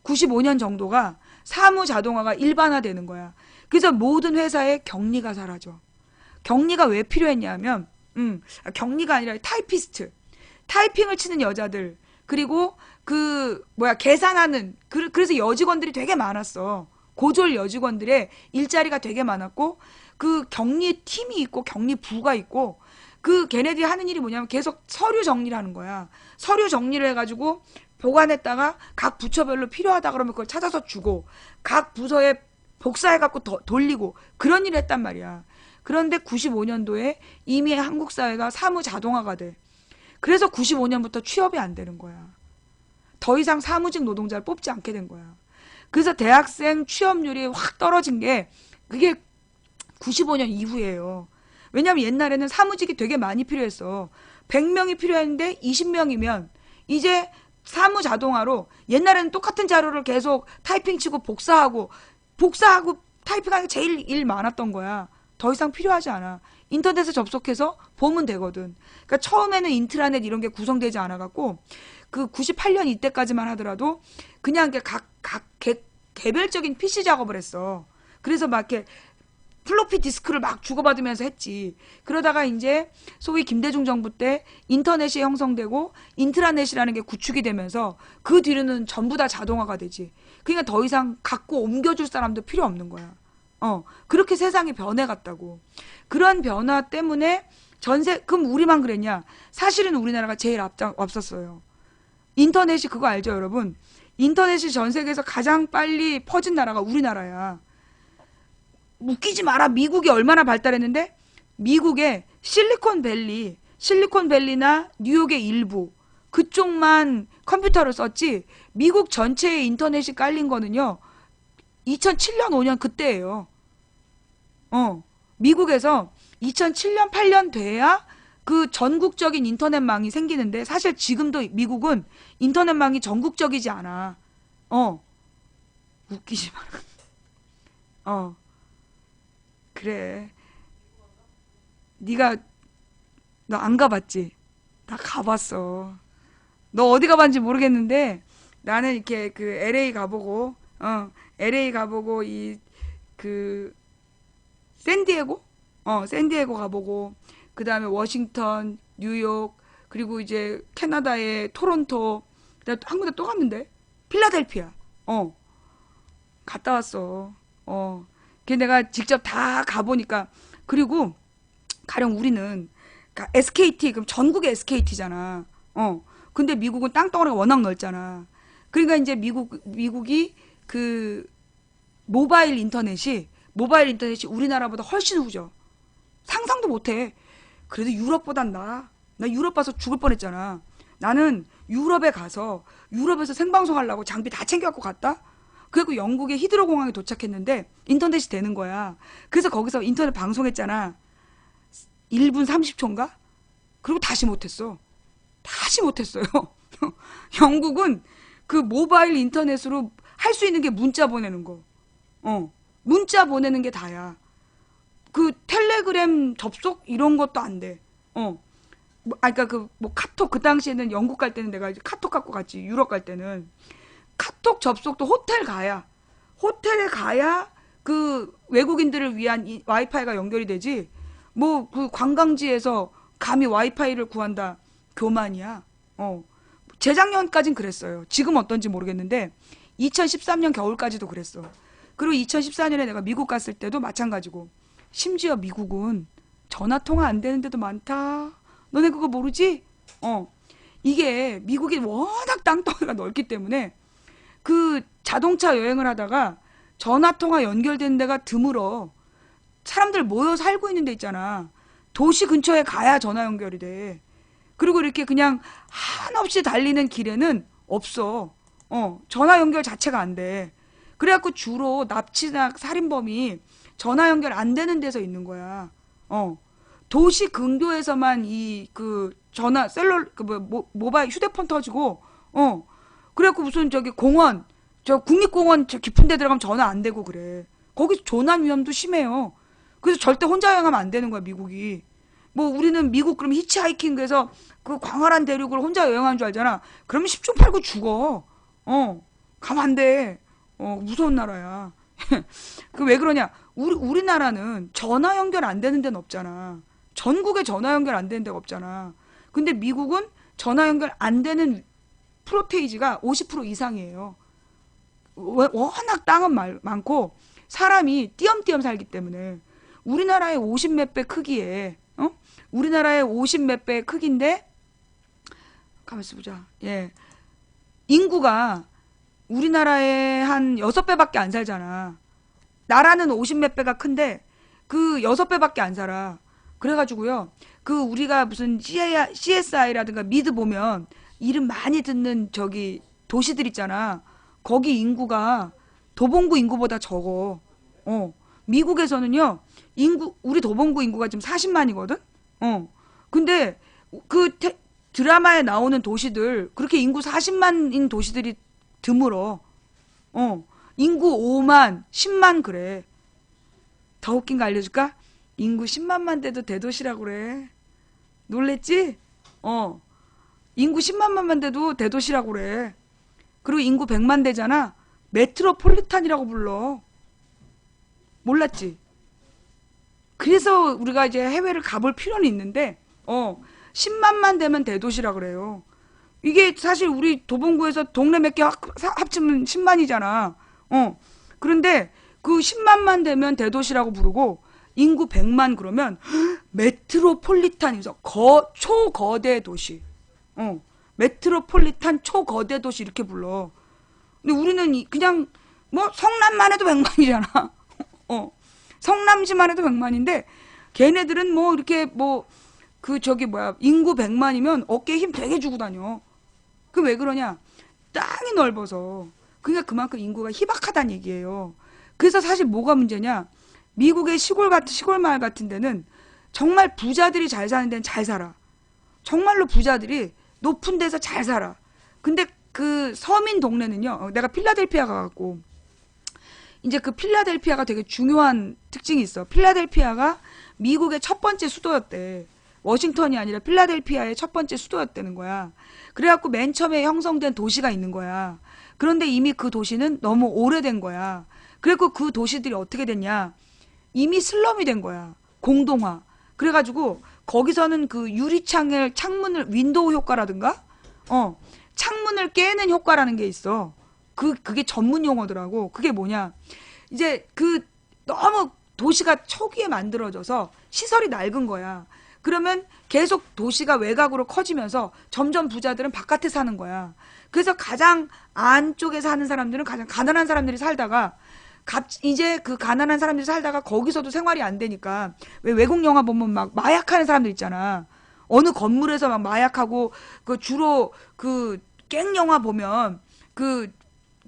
95년 정도가 사무자동화가 일반화되는 거야. 그래서 모든 회사에 격리가 사라져. 격리가 왜 필요했냐면 격리가 아니라 타이피스트. 타이핑을 치는 여자들. 그리고 계산하는 그래서 여직원들이 되게 많았어. 고졸 여직원들의 일자리가 되게 많았고 그 격리 팀이 있고 격리 부가 있고 그 걔네들이 하는 일이 뭐냐면 계속 서류 정리를 하는 거야. 서류 정리를 해가지고 보관했다가 각 부처별로 필요하다 그러면 그걸 찾아서 주고 각 부서에 복사해갖고 돌리고 그런 일을 했단 말이야. 그런데 95년도에 이미 한국 사회가 사무 자동화가 돼. 그래서 95년부터 취업이 안 되는 거야. 더 이상 사무직 노동자를 뽑지 않게 된 거야. 그래서 대학생 취업률이 확 떨어진 게 그게 95년 이후예요. 왜냐면 옛날에는 사무직이 되게 많이 필요했어. 100명이 필요했는데 20명이면 이제 사무 자동화로 옛날에는 똑같은 자료를 계속 타이핑 치고 복사하고 타이핑하는 게 제일 일 많았던 거야. 더 이상 필요하지 않아. 인터넷에 접속해서 보면 되거든. 그러니까 처음에는 인트라넷 이런 게 구성되지 않아갖고 그 98년 이때까지만 하더라도 그냥 개별적인 PC 작업을 했어. 그래서 막 이렇게 플로피 디스크를 막 주고받으면서 했지. 그러다가 이제 소위 김대중 정부 때 인터넷이 형성되고 인트라넷이라는 게 구축이 되면서 그 뒤로는 전부 다 자동화가 되지. 그러니까 더 이상 갖고 옮겨줄 사람도 필요 없는 거야. 그렇게 세상이 변해갔다고. 그런 변화 때문에 그럼 우리만 그랬냐? 사실은 우리나라가 제일 앞섰어요. 인터넷이 그거 알죠, 여러분? 인터넷이 전 세계에서 가장 빨리 퍼진 나라가 우리나라야. 웃기지 마라. 미국이 얼마나 발달했는데 미국의 실리콘밸리나 뉴욕의 일부 그쪽만 컴퓨터를 썼지 미국 전체의 인터넷이 깔린 거는요 2007년 5년 그때예요. 미국에서 2007년 8년 돼야 그 전국적인 인터넷망이 생기는데 사실 지금도 미국은 인터넷망이 전국적이지 않아. 웃기지 마라. 그래. 네가 너 안 가봤지? 나 가봤어. 너 어디 가봤는지 모르겠는데 나는 이렇게 그 LA 가보고 이 그 샌디에고? 샌디에고 가보고 그다음에 워싱턴, 뉴욕 그리고 이제 캐나다의 토론토 그다음에 한 군데 또 갔는데 필라델피아. 갔다 왔어. 그 내가 직접 다 가보니까 그리고 가령 우리는 그러니까 SKT 그럼 전국의 SKT잖아. 근데 미국은 땅덩어리가 워낙 넓잖아. 그러니까 이제 미국이 그 모바일 인터넷이 우리나라보다 훨씬 후져. 상상도 못해. 그래도 유럽보단 나아. 나 유럽 가서 죽을 뻔했잖아. 나는 유럽에 가서 유럽에서 생방송 하려고 장비 다 챙겨갖고 갔다. 그리고 영국의 히드로 공항에 도착했는데 인터넷이 되는 거야. 그래서 거기서 인터넷 방송했잖아. 1분 30초인가? 그리고 다시 못했어. 다시 못했어요. 영국은 그 모바일 인터넷으로 할 수 있는 게 문자 보내는 거. 문자 보내는 게 다야. 그 텔레그램 접속 이런 것도 안 돼. 그러니까 그 뭐 카톡 그 당시에는 영국 갈 때는 내가 이제 카톡 갖고 갔지. 유럽 갈 때는 카톡 접속도 호텔에 가야 그 외국인들을 위한 이 와이파이가 연결이 되지. 뭐 그 관광지에서 감히 와이파이를 구한다. 교만이야. 어. 재작년까진 그랬어요. 지금 어떤지 모르겠는데 2013년 겨울까지도 그랬어. 그리고 2014년에 내가 미국 갔을 때도 마찬가지고. 심지어 미국은 전화 통화 안 되는 데도 많다. 너네 그거 모르지? 어. 이게 미국이 워낙 땅덩이가 넓기 때문에 그 자동차 여행을 하다가 전화 통화 연결되는 데가 드물어. 사람들 모여 살고 있는 데 있잖아. 도시 근처에 가야 전화 연결이 돼. 그리고 이렇게 그냥 한없이 달리는 길에는 없어. 전화 연결 자체가 안 돼. 그래갖고 주로 납치나 살인범이 전화 연결 안 되는 데서 있는 거야. 도시 근교에서만 이 그 전화 모바일 휴대폰 터지고 그래갖고 무슨 저기 공원 저 국립공원 저 깊은 데 들어가면 전화 안 되고 그래. 거기 조난 위험도 심해요. 그래서 절대 혼자 여행하면 안 되는 거야 미국이. 뭐 우리는 미국 그럼 히치하이킹해서 그 광활한 대륙을 혼자 여행하는 줄 알잖아. 그러면 10중 8구 죽어. 가면 안 돼. 무서운 나라야. 그 왜 그러냐? 우리나라는 전화 연결 안 되는 데는 없잖아. 전국에 전화 연결 안 되는 데가 없잖아. 근데 미국은 전화 연결 안 되는 프로테이지가 50% 이상이에요. 워낙 땅은 많고 사람이 띄엄띄엄 살기 때문에 우리나라의 50 몇 배 크기에 우리나라의 50 몇 배 크기인데 가만있어 보자. 예. 인구가 우리나라의 한 6배밖에 안 살잖아. 나라는 50 몇 배가 큰데 그 6배밖에 안 살아. 그래가지고요. 그 우리가 무슨 CSI라든가 미드 보면 이름 많이 듣는 저기 도시들 있잖아. 거기 인구가 도봉구 인구보다 적어. 미국에서는요. 우리 도봉구 인구가 지금 40만이거든? 근데 그 드라마에 나오는 도시들, 그렇게 인구 40만인 도시들이 드물어. 인구 5만, 10만 그래. 더 웃긴 거 알려줄까? 인구 10만만 돼도 대도시라고 그래. 놀랬지? 인구 10만만 돼도 대도시라고 그래. 그리고 인구 100만 되잖아. 메트로폴리탄이라고 불러. 몰랐지? 그래서 우리가 이제 해외를 가볼 필요는 있는데, 10만만 되면 대도시라 그래요. 이게 사실 우리 도봉구에서 동네 몇 개 합치면 10만이잖아. 그런데 그 10만만 되면 대도시라고 부르고, 인구 100만 그러면 메트로폴리탄이면서 초거대 도시. 메트로폴리탄 초거대 도시 이렇게 불러. 근데 우리는 그냥 뭐 성남만 해도 100만이잖아. 성남시만 해도 100만인데 걔네들은 뭐 이렇게 뭐 그 저기 뭐야 인구 100만이면 어깨에 힘 되게 주고 다녀. 그 왜 그러냐? 땅이 넓어서. 그러니까 그만큼 인구가 희박하다는 얘기예요. 그래서 사실 뭐가 문제냐? 미국의 시골 마을 같은 데는 정말 부자들이 잘 사는 데는 잘 살아. 정말로 부자들이 높은 데서 잘 살아. 근데 그 서민 동네는요. 내가 필라델피아 가갖고 이제 그 필라델피아가 되게 중요한 특징이 있어. 필라델피아가 미국의 첫 번째 수도였대. 워싱턴이 아니라 필라델피아의 첫 번째 수도였다는 거야. 그래갖고 맨 처음에 형성된 도시가 있는 거야. 그런데 이미 그 도시는 너무 오래된 거야. 그래갖고 그 도시들이 어떻게 됐냐. 이미 슬럼이 된 거야. 공동화. 그래가지고 거기서는 그 창문을 윈도우 효과라든가 창문을 깨는 효과라는 게 있어. 그게 전문 용어더라고. 그게 뭐냐. 이제 너무 도시가 초기에 만들어져서 시설이 낡은 거야. 그러면 계속 도시가 외곽으로 커지면서 점점 부자들은 바깥에 사는 거야. 그래서 가장 안쪽에 사는 사람들은 가장 가난한 사람들이 살다가 이제 그 가난한 사람들이 살다가 거기서도 생활이 안 되니까 왜 외국 영화 보면 막 마약하는 사람들 있잖아. 어느 건물에서 막 마약하고 주로 갱 영화 보면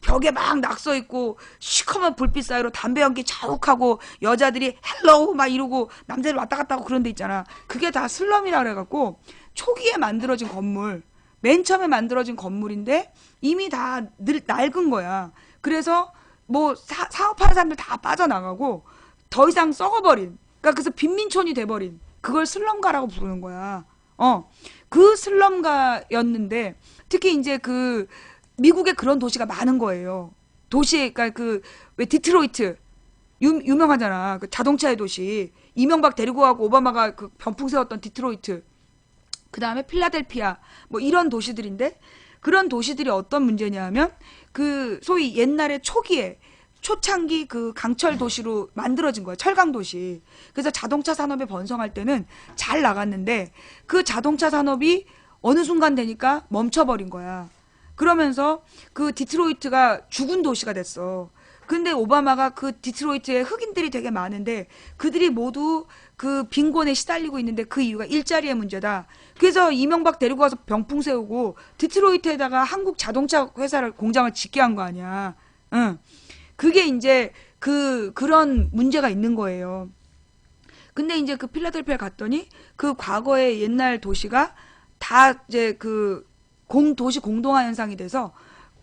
벽에 막 낙서 있고 시커먼 불빛 사이로 담배 연기 자욱하고 여자들이 헬로우 막 이러고 남자들 왔다 갔다 하고 그런 데 있잖아. 그게 다 슬럼이라 그래갖고 초기에 만들어진 건물, 맨 처음에 만들어진 건물인데 이미 다 낡은 거야. 그래서 뭐 사업하는 사람들 다 빠져나가고 더 이상 썩어버린, 그러니까 그래서 빈민촌이 돼버린, 그걸 슬럼가라고 부르는 거야. 그 슬럼가였는데 특히 이제 그 미국에 그런 도시가 많은 거예요. 도시에 그러니까 그 왜 디트로이트 유명하잖아. 그 자동차의 도시. 이명박 데리고 가고 오바마가 그 병풍 세웠던 디트로이트. 그 다음에 필라델피아. 뭐 이런 도시들인데 그런 도시들이 어떤 문제냐면 그 소위 옛날에 초기에 초창기 그 강철 도시로 만들어진 거예요. 철강 도시. 그래서 자동차 산업이 번성할 때는 잘 나갔는데 그 자동차 산업이 어느 순간 되니까 멈춰버린 거야. 그러면서 그 디트로이트가 죽은 도시가 됐어. 근데 오바마가 그 디트로이트에 흑인들이 되게 많은데 그들이 모두 그 빈곤에 시달리고 있는데 그 이유가 일자리의 문제다. 그래서 이명박 데리고 가서 병풍 세우고 디트로이트에다가 한국 자동차 회사를 공장을 짓게 한 거 아니야. 응. 그게 이제 그런 문제가 있는 거예요. 근데 이제 그 필라델피아 갔더니 그 과거의 옛날 도시가 다 이제 그 도시 공동화 현상이 돼서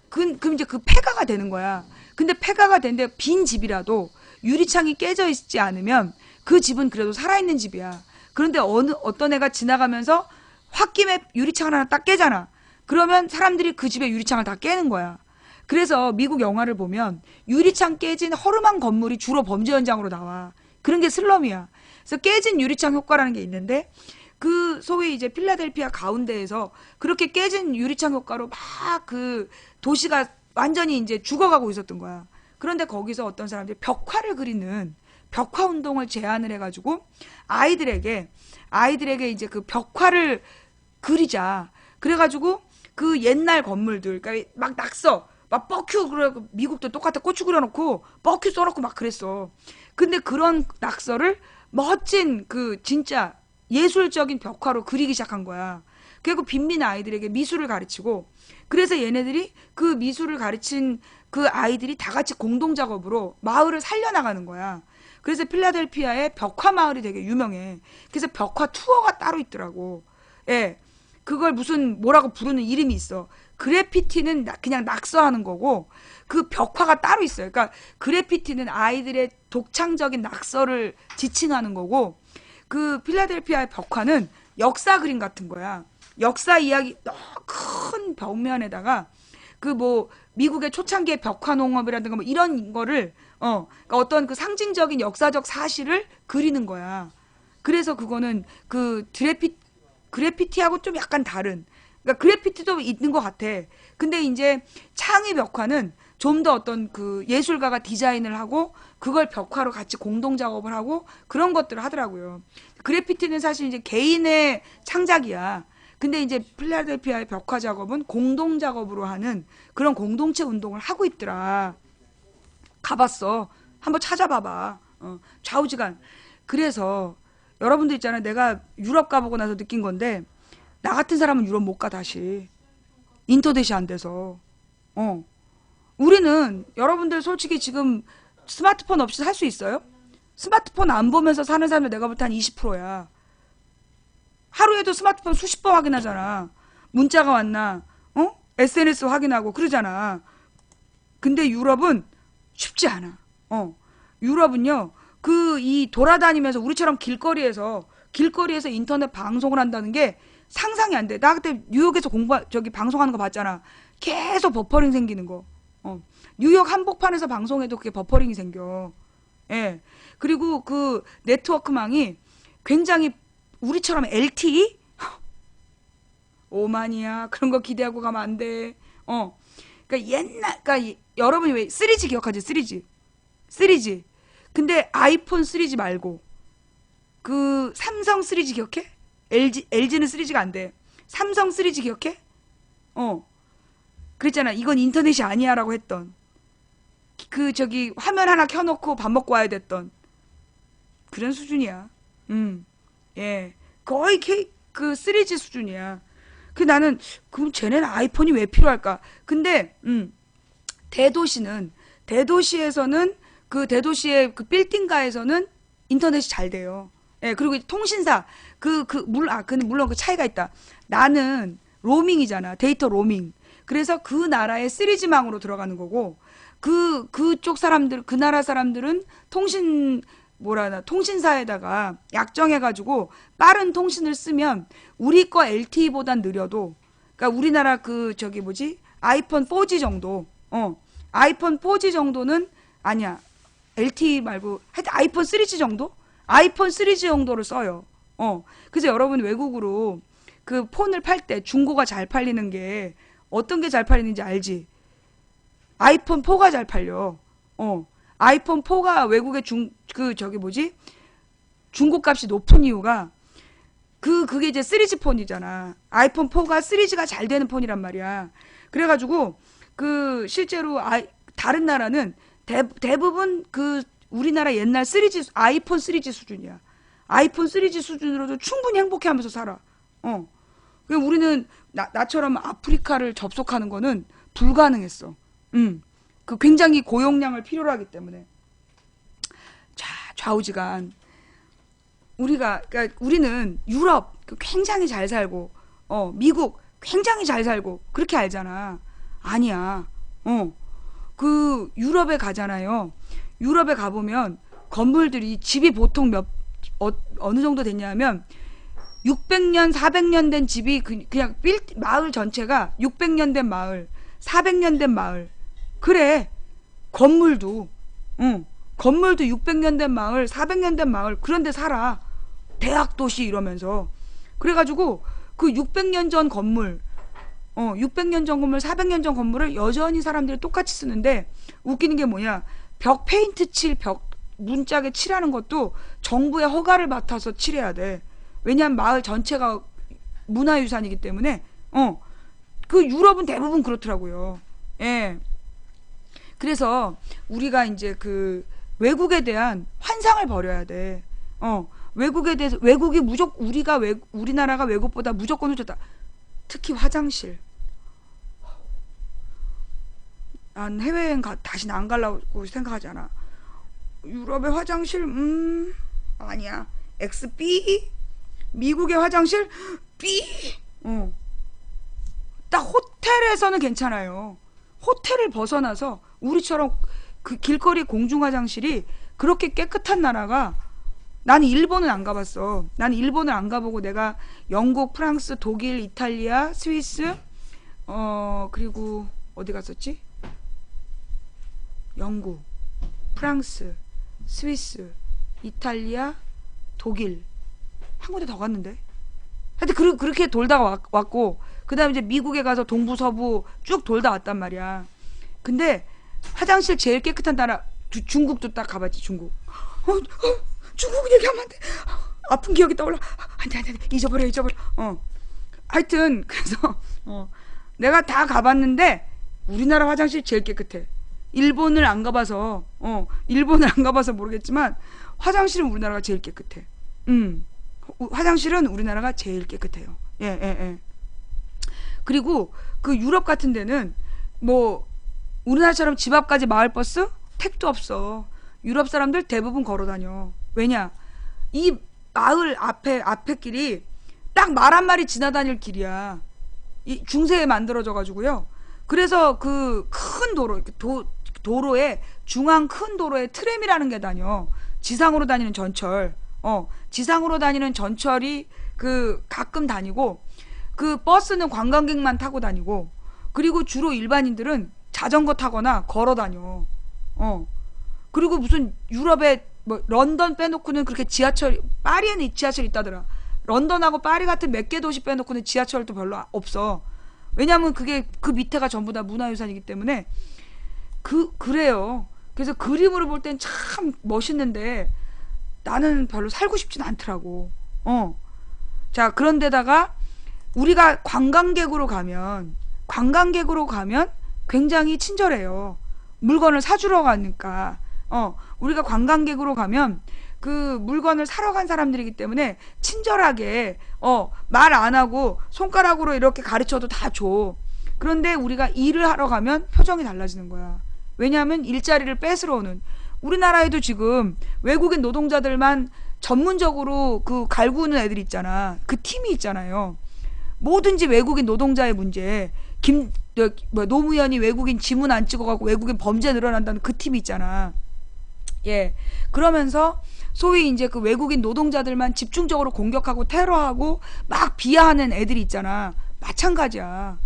그럼 이제 그 폐가가 되는 거야. 근데 폐가가 되는데 빈 집이라도 유리창이 깨져 있지 않으면 그 집은 그래도 살아있는 집이야. 그런데 어떤 애가 지나가면서 홧김에 유리창을 하나 딱 깨잖아. 그러면 사람들이 그 집의 유리창을 다 깨는 거야. 그래서 미국 영화를 보면 유리창 깨진 허름한 건물이 주로 범죄 현장으로 나와. 그런 게 슬럼이야. 그래서 깨진 유리창 효과라는 게 있는데 그 소위 이제 필라델피아 가운데에서 그렇게 깨진 유리창 효과로 막 그 도시가 완전히 이제 죽어가고 있었던 거야. 그런데 거기서 어떤 사람들이 벽화를 그리는 벽화 운동을 제안을 해가지고 아이들에게 이제 그 벽화를 그리자. 그래가지고 그 옛날 건물들, 그러니까 막 낙서, 막 뻑큐 그래 미국도 똑같아 고추 그려놓고 뻑큐 써놓고 막 그랬어. 근데 그런 낙서를 멋진 그 진짜 예술적인 벽화로 그리기 시작한 거야. 그리고 빈민 아이들에게 미술을 가르치고 그래서 얘네들이 그 미술을 가르친 그 아이들이 다 같이 공동 작업으로 마을을 살려나가는 거야. 그래서 필라델피아의 벽화 마을이 되게 유명해. 그래서 벽화 투어가 따로 있더라고. 예. 그걸 무슨 뭐라고 부르는 이름이 있어. 그래피티는 그냥 낙서하는 거고 그 벽화가 따로 있어요. 그러니까 그래피티는 아이들의 독창적인 낙서를 지칭하는 거고 그 필라델피아의 벽화는 역사 그림 같은 거야. 역사 이야기 큰 벽면에다가 그 뭐 미국의 초창기의 벽화 농업이라든가 뭐 이런 거를 그러니까 어떤 그 상징적인 역사적 사실을 그리는 거야. 그래서 그거는 그 그래피티하고 좀 약간 다른. 그러니까 그래피티도 있는 것 같아. 근데 이제 창의 벽화는 좀 더 어떤 그 예술가가 디자인을 하고 그걸 벽화로 같이 공동 작업을 하고 그런 것들을 하더라고요. 그래피티는 사실 이제 개인의 창작이야. 근데 이제 필라델피아의 벽화 작업은 공동 작업으로 하는 그런 공동체 운동을 하고 있더라. 가봤어. 한번 찾아봐봐. 좌우지간. 그래서 여러분들 있잖아요. 내가 유럽 가보고 나서 느낀 건데 나 같은 사람은 유럽 못 가 다시. 인터넷이 안 돼서. 우리는 여러분들 솔직히 지금 스마트폰 없이 살 수 있어요? 스마트폰 안 보면서 사는 사람들 내가 볼 때 한 20%야. 하루에도 스마트폰 수십 번 확인하잖아. 문자가 왔나? SNS 확인하고 그러잖아. 근데 유럽은 쉽지 않아. 유럽은요. 그 이 돌아다니면서 우리처럼 길거리에서 인터넷 방송을 한다는 게 상상이 안 돼. 나 그때 뉴욕에서 저기 방송하는 거 봤잖아. 계속 버퍼링 생기는 거. 뉴욕 한복판에서 방송해도 그게 버퍼링이 생겨. 예. 그리고 그 네트워크망이 굉장히 우리처럼 LTE? 오만이야. 그런 거 기대하고 가면 안 돼. 그러니까 그러니까 여러분이 왜 3G 기억하지? 3G. 3G. 근데 아이폰 3G 말고 그 삼성 3G 기억해? LG는 3G가 안 돼. 삼성 3G 기억해? 그랬잖아. 이건 인터넷이 아니야라고 했던. 그 저기 화면 하나 켜놓고 밥 먹고 와야 됐던 그런 수준이야. 예, 거의 그 3G 수준이야. 그 나는 그럼 쟤네는 아이폰이 왜 필요할까? 근데 대도시에서는 그 대도시의 그 빌딩가에서는 인터넷이 잘 돼요. 예, 그리고 통신사 물론 그 차이가 있다. 나는 로밍이잖아. 데이터 로밍. 그래서 그 나라의 3G망으로 들어가는 거고 그 나라 사람들은 통신 뭐라나 통신사에다가 약정해가지고 빠른 통신을 쓰면 우리 거 LTE보단 느려도, 그러니까 우리나라 그 저기 뭐지 아이폰 4G 정도, 아이폰 4G 정도는 아니야, LTE 말고 하여튼 아이폰 3G 정도, 아이폰 3G 정도를 써요. 그래서 여러분 외국으로 그 폰을 팔 때 중고가 잘 팔리는 게 어떤 게 잘 팔리는지 알지? 아이폰 4가 잘 팔려. 아이폰 4가 외국의 그 저기 뭐지? 중고값이 높은 이유가 그게 이제 3G 폰이잖아. 아이폰 4가 3G가 잘 되는 폰이란 말이야. 그래가지고 그 실제로 다른 나라는 대부분 그 우리나라 옛날 3G 아이폰 3G 수준이야. 아이폰 3G 수준으로도 충분히 행복해하면서 살아. 우리는 나처럼 아프리카를 접속하는 거는 불가능했어. 그 굉장히 고용량을 필요로 하기 때문에. 자, 좌우지간. 그러니까 우리는 유럽 굉장히 잘 살고, 미국 굉장히 잘 살고, 그렇게 알잖아. 아니야. 그 유럽에 가잖아요. 유럽에 가보면 건물들이 집이 보통 어느 정도 됐냐면 600년, 400년 된 집이 그냥 마을 전체가 600년 된 마을, 400년 된 마을. 그래. 건물도 600년 된 마을, 400년 된 마을, 그런데 살아. 대학 도시 이러면서. 그래가지고 그 600년 전 건물, 600년 전 건물, 400년 전 건물을 여전히 사람들이 똑같이 쓰는데, 웃기는 게 뭐냐, 벽 페인트 문짝에 칠하는 것도 정부의 허가를 맡아서 칠해야 돼. 왜냐하면 마을 전체가 문화유산이기 때문에. 그 유럽은 대부분 그렇더라고요. 예. 그래서 우리가 이제 그 외국에 대한 환상을 버려야 돼. 외국에 대해서, 우리나라가 외국보다 무조건 좋다. 특히 화장실. 난 해외여행 다시는 안 가려고 생각하지 않아. 유럽의 화장실, 아니야. XB? 미국의 화장실? B? 딱 호텔에서는 괜찮아요. 호텔을 벗어나서 우리처럼 그 길거리 공중 화장실이 그렇게 깨끗한 나라가, 나는 일본은 안 가봤어. 나는 일본을 안 가보고 내가 영국, 프랑스, 독일, 이탈리아, 스위스, 그리고 어디 갔었지? 영국, 프랑스, 스위스, 이탈리아, 독일, 한 군데 더 갔는데. 하여튼 그렇게 돌다가 왔고, 그 다음에 이제 미국에 가서 동부 서부 쭉 돌다 왔단 말이야. 근데 화장실 제일 깨끗한 나라 중국도 딱 가봤지. 중국. 중국 얘기하면 안 돼. 아픈 기억이 떠올라. 안 돼. 잊어버려. 하여튼 그래서 내가 다 가봤는데 우리나라 화장실 제일 깨끗해. 일본을 안 가봐서 모르겠지만 화장실은 우리나라가 제일 깨끗해. 화장실은 우리나라가 제일 깨끗해요. 예. 그리고 그 유럽 같은 데는 뭐 우리나라처럼 집 앞까지 마을버스? 택도 없어. 유럽 사람들 대부분 걸어 다녀. 왜냐? 이 마을 앞에 길이 딱 말 한 마리 지나다닐 길이야. 이 중세에 만들어져 가지고요. 그래서 그 큰 도로에 중앙 큰 도로에 트램이라는 게 다녀. 지상으로 다니는 전철. 지상으로 다니는 전철이 그 가끔 다니고, 그 버스는 관광객만 타고 다니고, 그리고 주로 일반인들은 자전거 타거나 걸어 다녀. 그리고 무슨 유럽에 뭐 런던 빼놓고는 그렇게 파리에는 지하철이 있다더라. 런던하고 파리 같은 몇 개 도시 빼놓고는 지하철도 별로 없어. 왜냐면 그게 그 밑에가 전부 다 문화유산이기 때문에. 그래요. 그래서 그림으로 볼 땐 참 멋있는데 나는 별로 살고 싶진 않더라고. 자, 그런데다가 우리가 관광객으로 가면 굉장히 친절해요. 물건을 사주러 가니까. 우리가 관광객으로 가면 그 물건을 사러 간 사람들이기 때문에 친절하게 말 안 하고 손가락으로 이렇게 가르쳐도 다 줘. 그런데 우리가 일을 하러 가면 표정이 달라지는 거야. 왜냐하면 일자리를 뺏으러 오는, 우리나라에도 지금 외국인 노동자들만 전문적으로 그 갈구는 애들 있잖아. 그 팀이 있잖아요. 뭐든지 외국인 노동자의 문제, 노무현이 외국인 지문 안 찍어갖고 외국인 범죄 늘어난다는 그 팀이 있잖아. 예. 그러면서 소위 이제 그 외국인 노동자들만 집중적으로 공격하고 테러하고 막 비하하는 애들이 있잖아. 마찬가지야.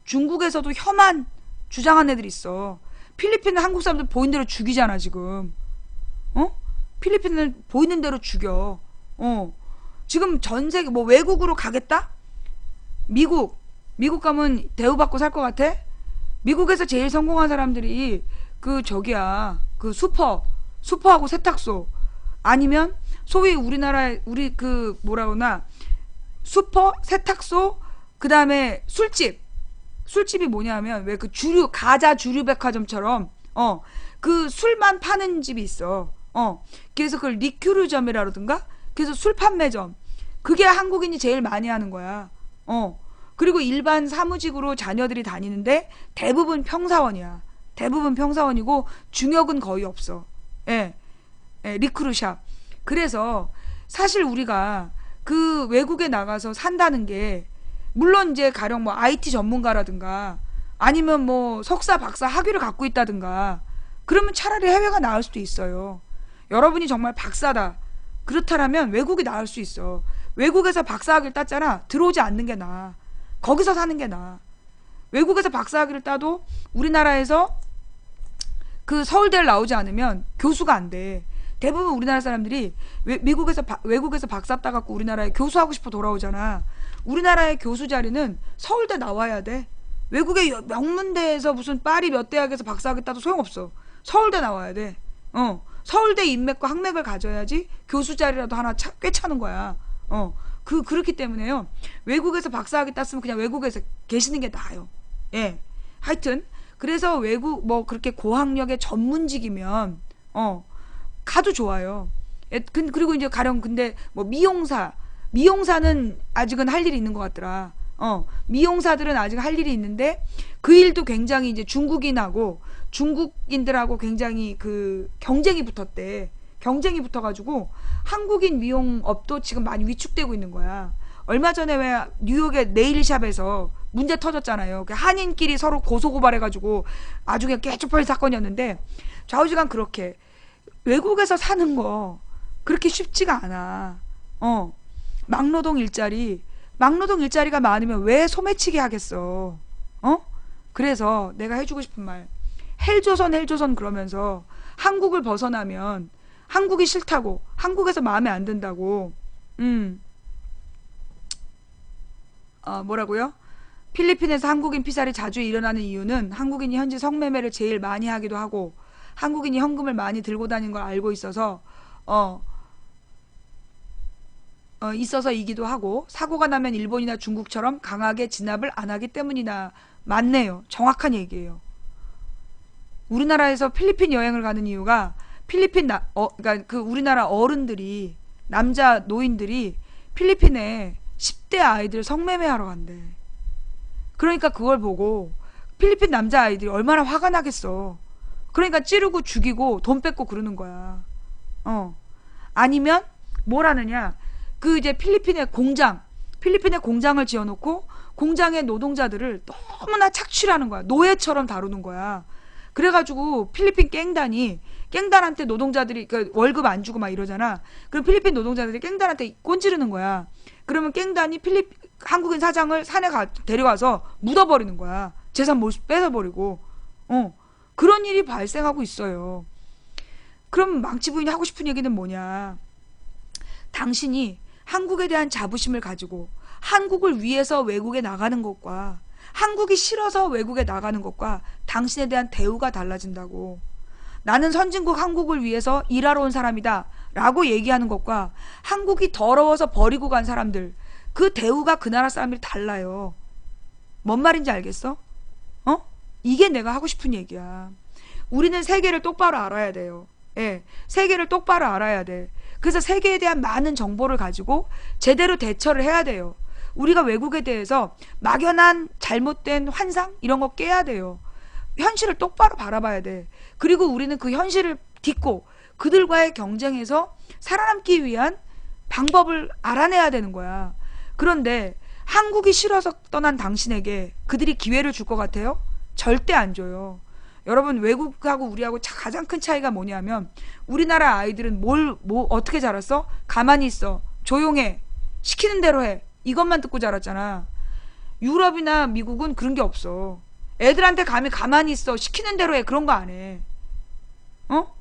중국에서도 혐한 주장한 애들 있어. 필리핀은 한국 사람들 보이는 대로 죽이잖아 지금. 어? 필리핀은 보이는 대로 죽여. 지금 전 세계 뭐 외국으로 가겠다? 미국 가면 대우받고 살 것 같아? 미국에서 제일 성공한 사람들이 그 저기야 그 슈퍼하고 세탁소 아니면 소위 우리나라 우리 그 뭐라 그러나 슈퍼 세탁소 그 다음에 술집이 뭐냐면 왜 그 주류 가자 주류 백화점처럼 그 술만 파는 집이 있어. 그래서 그걸 리큐르점이라든가 그래서 술 판매점 그게 한국인이 제일 많이 하는 거야. 그리고 일반 사무직으로 자녀들이 다니는데 대부분 평사원이야. 대부분 평사원이고 중역은 거의 없어. 예, 리크루샵. 그래서 사실 우리가 그 외국에 나가서 산다는 게 물론 이제 가령 뭐 IT 전문가라든가 아니면 뭐 석사 박사 학위를 갖고 있다든가 그러면 차라리 해외가 나을 수도 있어요. 여러분이 정말 박사다. 그렇다면 외국이 나을 수 있어. 외국에서 박사학위를 땄잖아. 들어오지 않는 게 나아. 거기서 사는 게 나아. 외국에서 박사학위를 따도 우리나라에서 그 서울대를 나오지 않으면 교수가 안 돼. 대부분 우리나라 사람들이 외국에서 박사 따갖고 우리나라에 교수하고 싶어 돌아오잖아. 우리나라의 교수 자리는 서울대 나와야 돼. 외국의 명문대에서 무슨 파리 몇 대학에서 박사학위 따도 소용없어. 서울대 나와야 돼. 서울대 인맥과 학맥을 가져야지 교수 자리라도 하나 꿰차는 거야. 그렇기 때문에요. 외국에서 박사학위 땄으면 그냥 외국에서 계시는 게 나아요. 예. 하여튼 그래서 외국 뭐 그렇게 고학력의 전문직이면 가도 좋아요. 예, 그리고 이제 가령 근데 뭐 미용사는 아직은 할 일이 있는 것 같더라. 미용사들은 아직 할 일이 있는데 그 일도 굉장히 이제 중국인들하고 굉장히 그 경쟁이 붙었대. 경쟁이 붙어가지고 한국인 미용업도 지금 많이 위축되고 있는 거야. 얼마 전에 왜 뉴욕의 네일샵에서 문제 터졌잖아요. 한인끼리 서로 고소고발해가지고 아주 그냥 깨쪽팔린 사건이었는데 좌우지간 그렇게 외국에서 사는 거 그렇게 쉽지가 않아. 막노동 일자리가 많으면 왜 소매치기 하겠어? 그래서 내가 해주고 싶은 말 헬조선 그러면서 한국을 벗어나면 한국이 싫다고 한국에서 마음에 안 든다고 뭐라고요? 필리핀에서 한국인 피살이 자주 일어나는 이유는 한국인이 현지 성매매를 제일 많이 하기도 하고 한국인이 현금을 많이 들고 다니는 걸 알고 있어서 있어서이기도 하고 사고가 나면 일본이나 중국처럼 강하게 진압을 안 하기 때문이나 맞네요. 정확한 얘기예요. 우리나라에서 필리핀 여행을 가는 이유가 그러니까 그 우리나라 어른들이 남자 노인들이 필리핀에 10대 아이들 성매매하러 간대. 그러니까 그걸 보고 필리핀 남자 아이들이 얼마나 화가 나겠어. 그러니까 찌르고 죽이고 돈 뺏고 그러는 거야. 아니면 뭘 하느냐? 그 이제 필리핀의 공장을 지어놓고 공장의 노동자들을 너무나 착취하는 거야. 노예처럼 다루는 거야. 그래가지고 필리핀 깽단한테 노동자들이 그 월급 안 주고 막 이러잖아. 그럼 필리핀 노동자들이 깽단한테 꼰지르는 거야. 그러면 깽단이 한국인 사장을 산에 데려가서 묻어버리는 거야. 재산 몰수 뺏어버리고. 그런 일이 발생하고 있어요. 그럼 망치 부인이 하고 싶은 얘기는 뭐냐? 당신이 한국에 대한 자부심을 가지고 한국을 위해서 외국에 나가는 것과 한국이 싫어서 외국에 나가는 것과 당신에 대한 대우가 달라진다고. 나는 선진국 한국을 위해서 일하러 온 사람이다 라고 얘기하는 것과 한국이 더러워서 버리고 간 사람들 그 대우가 그 나라 사람들이 달라요. 뭔 말인지 알겠어? 이게 내가 하고 싶은 얘기야. 우리는 세계를 똑바로 알아야 돼요. 예, 세계를 똑바로 알아야 돼. 그래서 세계에 대한 많은 정보를 가지고 제대로 대처를 해야 돼요. 우리가 외국에 대해서 막연한 잘못된 환상 이런 거 깨야 돼요. 현실을 똑바로 바라봐야 돼. 그리고 우리는 그 현실을 딛고 그들과의 경쟁에서 살아남기 위한 방법을 알아내야 되는 거야. 그런데 한국이 싫어서 떠난 당신에게 그들이 기회를 줄 것 같아요? 절대 안 줘요. 여러분, 외국하고 우리하고 가장 큰 차이가 뭐냐면, 우리나라 아이들은 어떻게 자랐어? 가만히 있어. 조용해. 시키는 대로 해. 이것만 듣고 자랐잖아. 유럽이나 미국은 그런 게 없어. 애들한테 감히 가만히 있어. 시키는 대로 해. 그런 거 안 해. 어?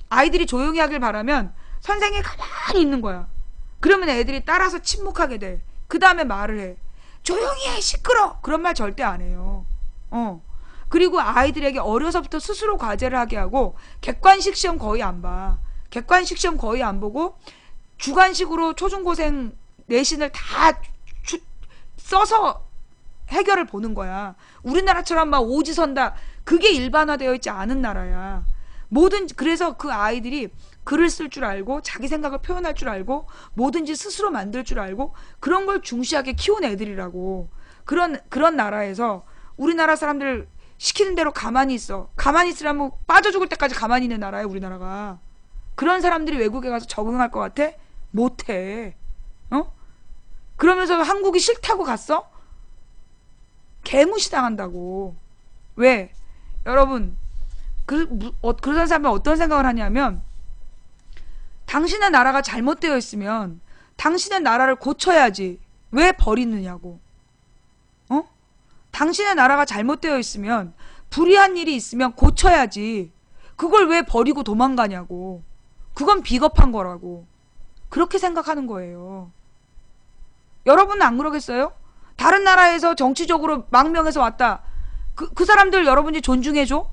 아이들이 조용히 하길 바라면 선생님이 가만히 있는 거야. 그러면 애들이 따라서 침묵하게 돼. 그 다음에 말을 해. 조용히 해. 시끄러. 그런 말 절대 안 해요. 그리고 아이들에게 어려서부터 스스로 과제를 하게 하고 객관식 시험 거의 안 봐. 객관식 시험 거의 안 보고 주관식으로 초중고생 내신을 다 써서 해결을 보는 거야. 우리나라처럼 막 오지선다. 그게 일반화되어 있지 않은 나라야. 그래서 그 아이들이 글을 쓸 줄 알고 자기 생각을 표현할 줄 알고 뭐든지 스스로 만들 줄 알고 그런 걸 중시하게 키운 애들이라고. 그런 나라에서 우리나라 사람들 시키는 대로 가만히 있어. 가만히 있으라면 빠져 죽을 때까지 가만히 있는 나라야, 우리나라가. 그런 사람들이 외국에 가서 적응할 것 같아? 못해. 그러면서 한국이 싫다고 갔어? 개무시 당한다고. 왜? 여러분, 그런 사람은 어떤 생각을 하냐면, 당신의 나라가 잘못되어 있으면 당신의 나라를 고쳐야지. 왜 버리느냐고. 당신의 나라가 잘못되어 있으면 불의한 일이 있으면 고쳐야지. 그걸 왜 버리고 도망가냐고. 그건 비겁한 거라고. 그렇게 생각하는 거예요. 여러분은 안 그러겠어요? 다른 나라에서 정치적으로 망명해서 왔다. 그 사람들 여러분이 존중해줘?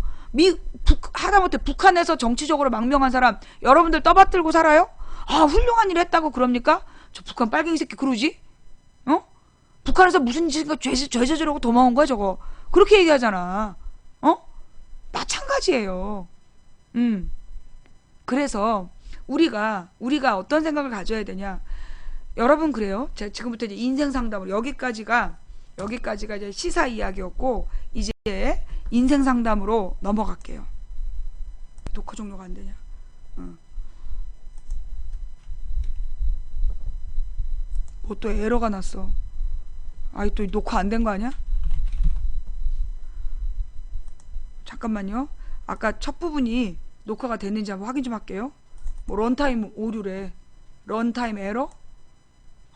하다못해 북한에서 정치적으로 망명한 사람 여러분들 떠받들고 살아요? 아, 훌륭한 일 했다고 그럽니까? 저 북한 빨갱이 새끼 그러지? 북한에서 무슨 짓인가 죄 저지르고 도망온 거야 저거. 그렇게 얘기하잖아. 마찬가지예요. 그래서 우리가 어떤 생각을 가져야 되냐. 여러분, 그래요. 제가 지금부터 이제 인생 상담으로 여기까지가 이제 시사 이야기였고, 이제 인생 상담으로 넘어갈게요. 녹화 종료가 안 되냐? 뭐 또 에러가 났어. 아이, 또 녹화 안 된 거 아니야? 잠깐만요. 아까 첫 부분이 녹화가 됐는지 한번 확인 좀 할게요. 뭐 런타임 오류래. 런타임 에러?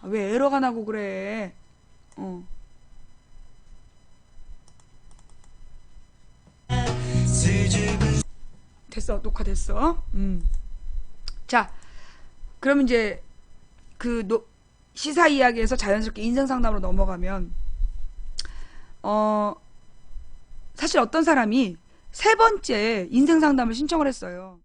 아, 왜 에러가 나고 그래? 됐어. 녹화됐어. 자, 그럼 이제 시사 이야기에서 자연스럽게 인생 상담으로 넘어가면, 사실 어떤 사람이 세 번째 인생 상담을 신청을 했어요.